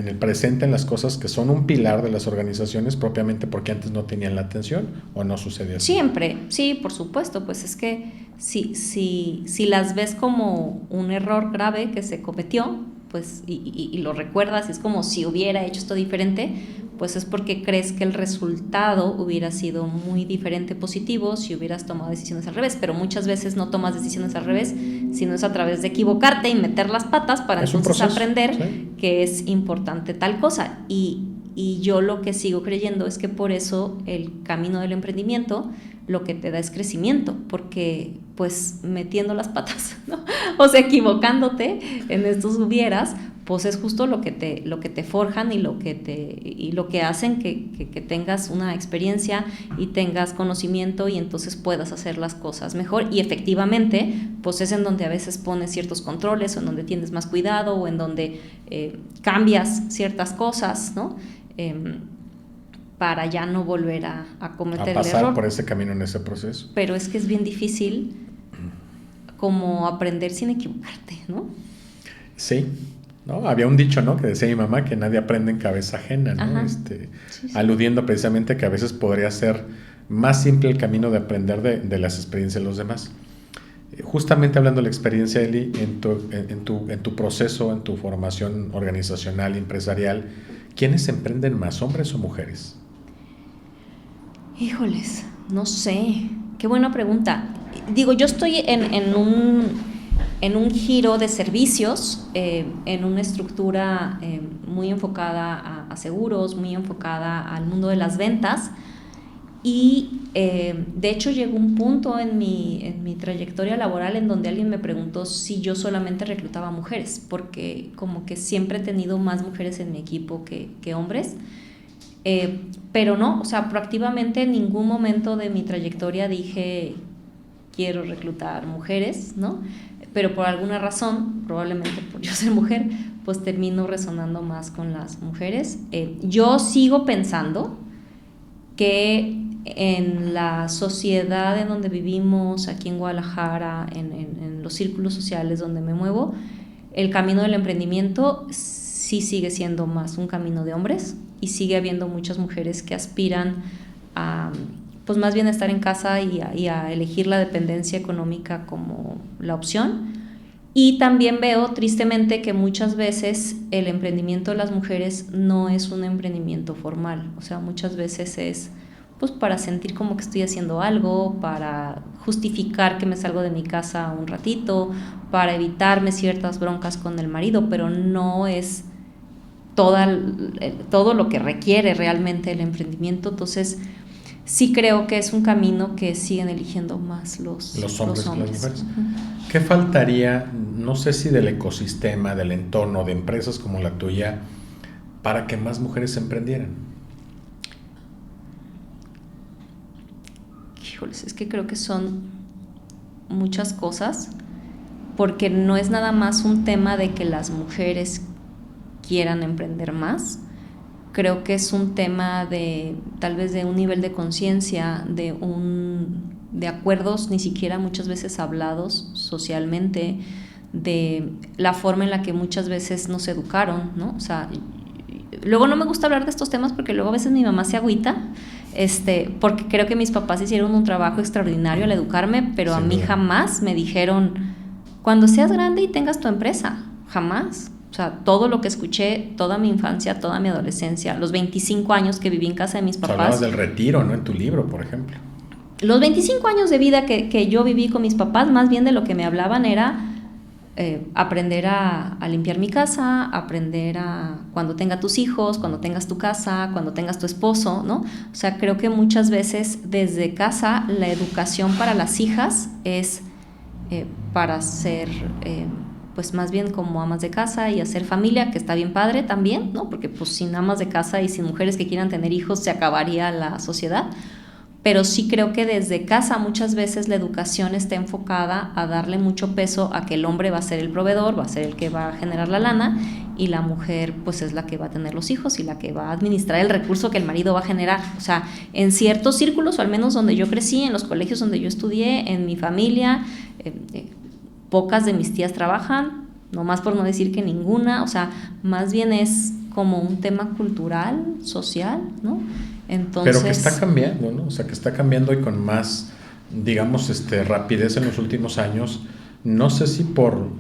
C: el presente, en las cosas que son un pilar de las organizaciones propiamente porque antes no tenían la atención, ¿o no sucede así?
A: Siempre, sí, por supuesto, pues es que si las ves como un error grave que se cometió, pues y lo recuerdas, es como si hubiera hecho esto diferente, pues es porque crees que el resultado hubiera sido muy diferente, positivo, si hubieras tomado decisiones al revés, pero muchas veces no tomas decisiones al revés, sino es a través de equivocarte y meter las patas para entonces aprender, ¿sí?, que es importante tal cosa. Y yo lo que sigo creyendo es que por eso el camino del emprendimiento lo que te da es crecimiento, porque pues metiendo las patas, ¿no? O sea, equivocándote en estos hubieras, pues es justo lo que te forjan y lo que hacen que tengas una experiencia y tengas conocimiento y entonces puedas hacer las cosas mejor. Y efectivamente, pues es en donde a veces pones ciertos controles o en donde tienes más cuidado o en donde cambias ciertas cosas, ¿no? Para ya no volver a cometer el error. A
C: pasar por ese camino en ese proceso.
A: Pero es que es bien difícil como aprender sin equivocarte, ¿no?
C: Sí. ¿No? Había un dicho, ¿no?, que decía mi mamá, que nadie aprende en cabeza ajena, ¿no? Sí. Aludiendo precisamente que a veces podría ser más simple el camino de aprender de las experiencias de los demás. Justamente hablando de la experiencia, Eli, en tu proceso, en tu formación organizacional y empresarial, ¿quiénes emprenden más, hombres o mujeres?
A: Híjoles, no sé. Qué buena pregunta. Digo, yo estoy en un giro de servicios, en una estructura muy enfocada a seguros, muy enfocada al mundo de las ventas. Y de hecho llegó un punto en mi trayectoria laboral en donde alguien me preguntó si yo solamente reclutaba mujeres, porque como que siempre he tenido más mujeres en mi equipo que hombres, pero no, o sea, proactivamente en ningún momento de mi trayectoria dije quiero reclutar mujeres, ¿no? Pero por alguna razón, probablemente por yo ser mujer, pues termino resonando más con las mujeres. Yo sigo pensando que en la sociedad en donde vivimos, aquí en Guadalajara, en los círculos sociales donde me muevo, el camino del emprendimiento sí sigue siendo más un camino de hombres y sigue habiendo muchas mujeres que aspiran a, pues más bien a estar en casa y a elegir la dependencia económica como la opción. Y también veo tristemente que muchas veces el emprendimiento de las mujeres no es un emprendimiento formal, o sea, muchas veces es pues para sentir como que estoy haciendo algo, para justificar que me salgo de mi casa un ratito, para evitarme ciertas broncas con el marido, pero no es todo lo que requiere realmente el emprendimiento. Entonces sí creo que es un camino que siguen eligiendo más los hombres.
C: Las mujeres. ¿Qué faltaría, no sé si del ecosistema, del entorno, de empresas como la tuya, para que más mujeres emprendieran?
A: Híjoles, es que creo que son muchas cosas, porque no es nada más un tema de que las mujeres quieran emprender más. Creo que es un tema de tal vez de un nivel de conciencia, de acuerdos ni siquiera muchas veces hablados socialmente, de la forma en la que muchas veces nos educaron, ¿no? O sea, luego no me gusta hablar de estos temas porque luego a veces mi mamá se agüita, porque creo que mis papás hicieron un trabajo extraordinario al educarme, pero a mí jamás me dijeron, cuando seas grande y tengas tu empresa, jamás. O sea, todo lo que escuché, toda mi infancia, toda mi adolescencia, los 25 años que viví en casa de mis papás.
C: Hablabas del retiro, ¿no? En tu libro, por ejemplo.
A: Los 25 años de vida que yo viví con mis papás, más bien de lo que me hablaban era aprender a limpiar mi casa, aprender a cuando tenga tus hijos, cuando tengas tu casa, cuando tengas tu esposo, ¿no? O sea, creo que muchas veces desde casa la educación para las hijas es para ser pues más bien como amas de casa y hacer familia, que está bien padre también, ¿no? Porque pues sin amas de casa y sin mujeres que quieran tener hijos se acabaría la sociedad. Pero sí creo que desde casa muchas veces la educación está enfocada a darle mucho peso a que el hombre va a ser el proveedor, va a ser el que va a generar la lana, y la mujer pues es la que va a tener los hijos y la que va a administrar el recurso que el marido va a generar. O sea, en ciertos círculos, o al menos donde yo crecí, en los colegios donde yo estudié, en mi familia, pocas de mis tías trabajan, nomás por no decir que ninguna. O sea, más bien es como un tema cultural, social, ¿no? Entonces,
C: pero que está cambiando, ¿no? O sea, que está cambiando y con más, digamos, rapidez en los últimos años. No sé si por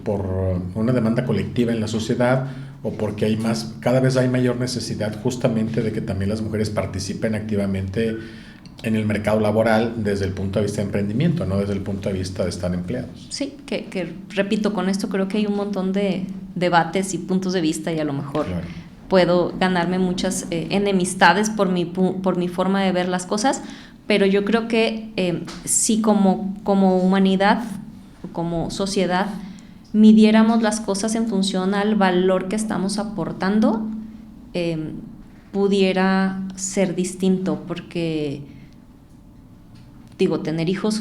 C: una demanda colectiva en la sociedad o porque cada vez hay mayor necesidad justamente de que también las mujeres participen activamente en el mercado laboral desde el punto de vista de emprendimiento, no desde el punto de vista de estar empleados.
A: Sí, que repito, con esto creo que hay un montón de debates y puntos de vista y a lo mejor claro, puedo ganarme muchas enemistades por mi forma de ver las cosas, pero yo creo que si como humanidad, como sociedad, midiéramos las cosas en función al valor que estamos aportando, pudiera ser distinto, porque digo, tener hijos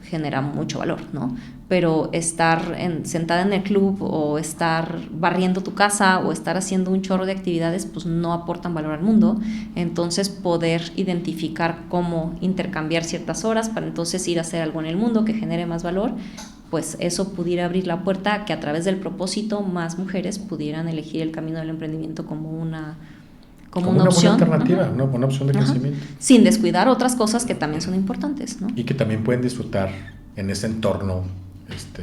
A: genera mucho valor, ¿no? Pero estar sentada en el club o estar barriendo tu casa o estar haciendo un chorro de actividades, pues no aportan valor al mundo. Entonces poder identificar cómo intercambiar ciertas horas para entonces ir a hacer algo en el mundo que genere más valor, pues eso pudiera abrir la puerta a que a través del propósito más mujeres pudieran elegir el camino del emprendimiento como una opción,
C: buena alternativa, ¿no? Una opción de crecimiento.
A: Sin descuidar otras cosas que también son importantes, ¿no?
C: Y que también pueden disfrutar en ese entorno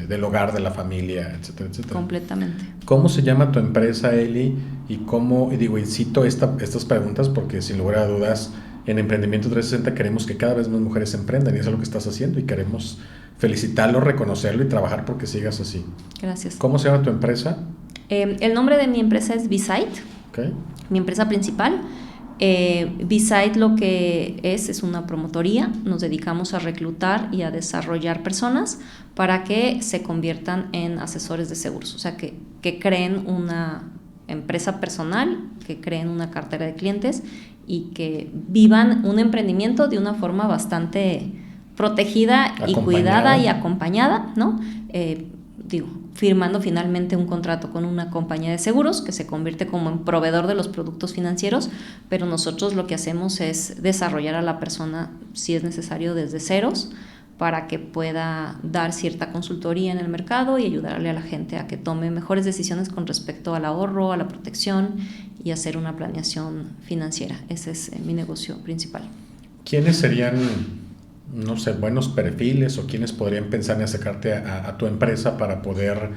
C: del hogar, de la familia, etcétera, etcétera.
A: Completamente.
C: ¿Cómo se llama tu empresa, Eli? Y cito estas preguntas porque sin lugar a dudas en Emprendimiento 360 queremos que cada vez más mujeres emprendan y eso es lo que estás haciendo y queremos felicitarlo, reconocerlo y trabajar porque sigas así.
A: Gracias.
C: ¿Cómo se llama tu empresa?
A: El nombre de mi empresa es B-Site,
C: Okay.
A: mi empresa principal. B-Site lo que es una promotoría. Nos dedicamos a reclutar y a desarrollar personas para que se conviertan en asesores de seguros, o sea, que creen una empresa personal, que creen una cartera de clientes y que vivan un emprendimiento de una forma bastante protegida y cuidada y acompañada, ¿no? Firmando finalmente un contrato con una compañía de seguros que se convierte como en proveedor de los productos financieros, pero nosotros lo que hacemos es desarrollar a la persona, si es necesario, desde ceros, para que pueda dar cierta consultoría en el mercado y ayudarle a la gente a que tome mejores decisiones con respecto al ahorro, a la protección y hacer una planeación financiera. Ese es mi negocio principal.
C: ¿Quiénes serían, no sé, buenos perfiles o quiénes podrían pensar en acercarte a tu empresa para poder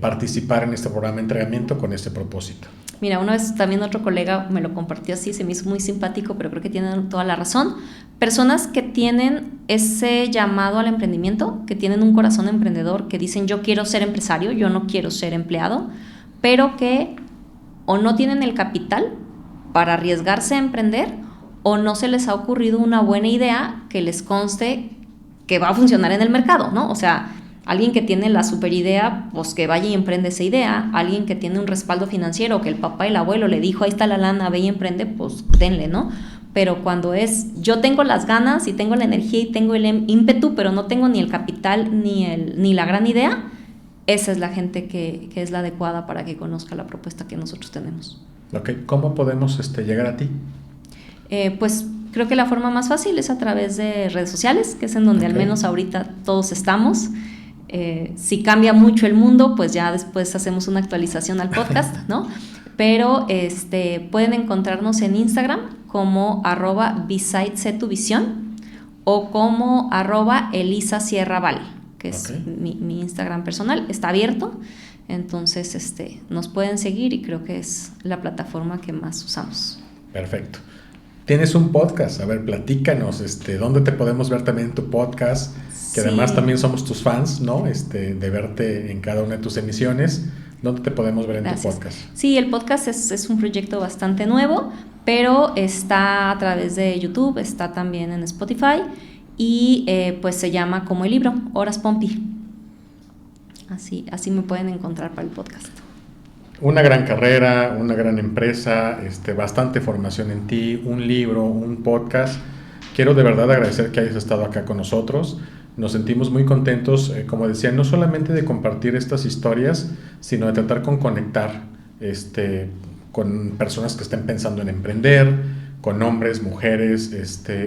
C: participar en este programa de entrenamiento con este propósito?
A: Mira, una vez también otro colega me lo compartió así, se me hizo muy simpático, pero creo que tienen toda la razón. Personas que tienen ese llamado al emprendimiento, que tienen un corazón emprendedor, que dicen yo quiero ser empresario, yo no quiero ser empleado, pero que o no tienen el capital para arriesgarse a emprender o no se les ha ocurrido una buena idea que les conste que va a funcionar en el mercado, ¿no? O sea, alguien que tiene la super idea, pues que vaya y emprende esa idea. Alguien que tiene un respaldo financiero, que el papá y el abuelo le dijo, ahí está la lana, ve y emprende, pues denle, ¿no? Pero cuando es, yo tengo las ganas y tengo la energía y tengo el ímpetu, pero no tengo ni el capital ni la gran idea, esa es la gente que es la adecuada para que conozca la propuesta que nosotros tenemos.
C: Ok, ¿cómo podemos llegar a ti?
A: Pues creo que la forma más fácil es a través de redes sociales, que es en donde al menos ahorita todos estamos. Si cambia mucho el mundo, pues ya después hacemos una actualización al podcast, ¿no? Pero pueden encontrarnos en Instagram como @besitesetuvisión o como @elisasierraval, que es mi Instagram personal. Está abierto, entonces nos pueden seguir y creo que es la plataforma que más usamos.
C: Perfecto. Tienes un podcast, a ver, platícanos, ¿dónde te podemos ver también en tu podcast? Que además también somos tus fans, ¿no? De verte en cada una de tus emisiones. ¿Dónde te podemos ver en tu podcast?
A: Sí, el podcast es un proyecto bastante nuevo, pero está a través de YouTube, está también en Spotify y pues se llama como el libro, Horas Pompi. Así me pueden encontrar para el podcast.
C: Una gran carrera, una gran empresa, bastante formación en ti, un libro, un podcast. Quiero de verdad agradecer que hayas estado acá con nosotros. Nos sentimos muy contentos, como decía, no solamente de compartir estas historias, sino de tratar con conectar con personas que estén pensando en emprender, con hombres, mujeres,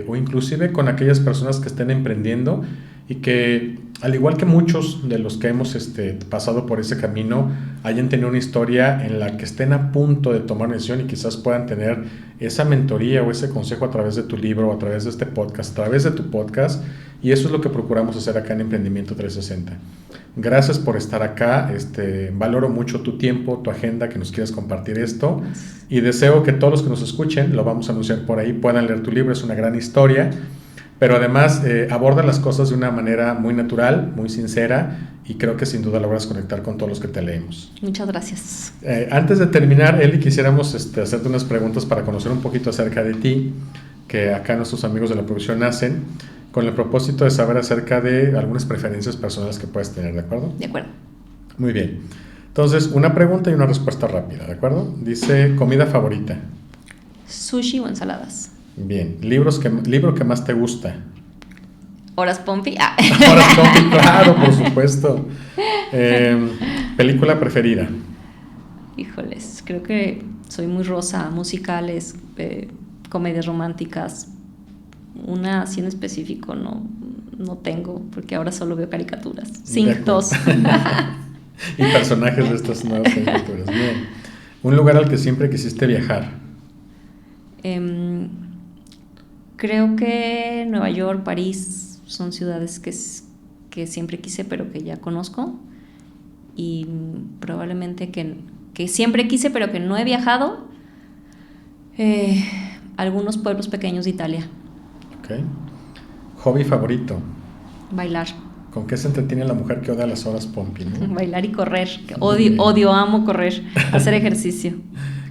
C: o inclusive con aquellas personas que estén emprendiendo y que, al igual que muchos de los que hemos pasado por ese camino, hayan tenido una historia en la que estén a punto de tomar una decisión y quizás puedan tener esa mentoría o ese consejo a través de tu libro, a través de este podcast, a través de tu podcast, y eso es lo que procuramos hacer acá en Emprendimiento 360. Gracias por estar acá, valoro mucho tu tiempo, tu agenda, que nos quieras compartir esto, y deseo que todos los que nos escuchen, lo vamos a anunciar por ahí, puedan leer tu libro, es una gran historia, pero además aborda las cosas de una manera muy natural, muy sincera, y creo que sin duda logras conectar con todos los que te leemos.
A: Muchas gracias.
C: Antes de terminar, Eli, quisiéramos hacerte unas preguntas para conocer un poquito acerca de ti, que acá nuestros amigos de la producción hacen, con el propósito de saber acerca de algunas preferencias personales que puedes tener, ¿de acuerdo?
A: De acuerdo.
C: Muy bien. Entonces, una pregunta y una respuesta rápida, ¿de acuerdo? Dice, comida favorita.
A: Sushi o ensaladas.
C: Bien. Libro que más te gusta.
A: Horas Pompi.
C: Horas Pompi, claro, por supuesto. Película preferida.
A: Híjoles, creo que soy muy rosa, musicales, comedias románticas. Una así en específico no tengo, porque ahora solo veo caricaturas. Dos.
C: Y personajes de estas nuevas caricaturas. Bien. Un lugar al que siempre quisiste viajar.
A: Creo que Nueva York, París son ciudades que que siempre quise pero que ya conozco, y probablemente que siempre quise pero que no he viajado, algunos pueblos pequeños de Italia.
C: Ok. Hobby favorito.
A: Bailar.
C: ¿Con qué se entretiene la mujer que odia las horas Pompi, no?
A: Bailar y correr. Odio, amo correr, hacer ejercicio.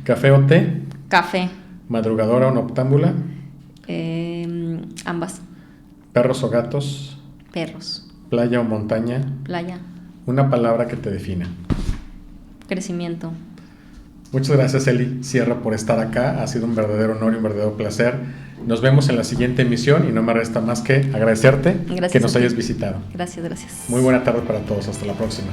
C: ¿Café o té?
A: Café.
C: ¿Madrugadora o noctámbula?
A: Ambas.
C: ¿Perros o gatos?
A: Perros.
C: ¿Playa o montaña?
A: Playa.
C: Una palabra que te defina.
A: Crecimiento.
C: Muchas gracias, Eli Sierra, por estar acá. Ha sido un verdadero honor y un verdadero placer. Nos vemos en la siguiente emisión y no me resta más que agradecerte que nos hayas visitado.
A: Gracias.
C: Muy buena tarde para todos. Hasta la próxima.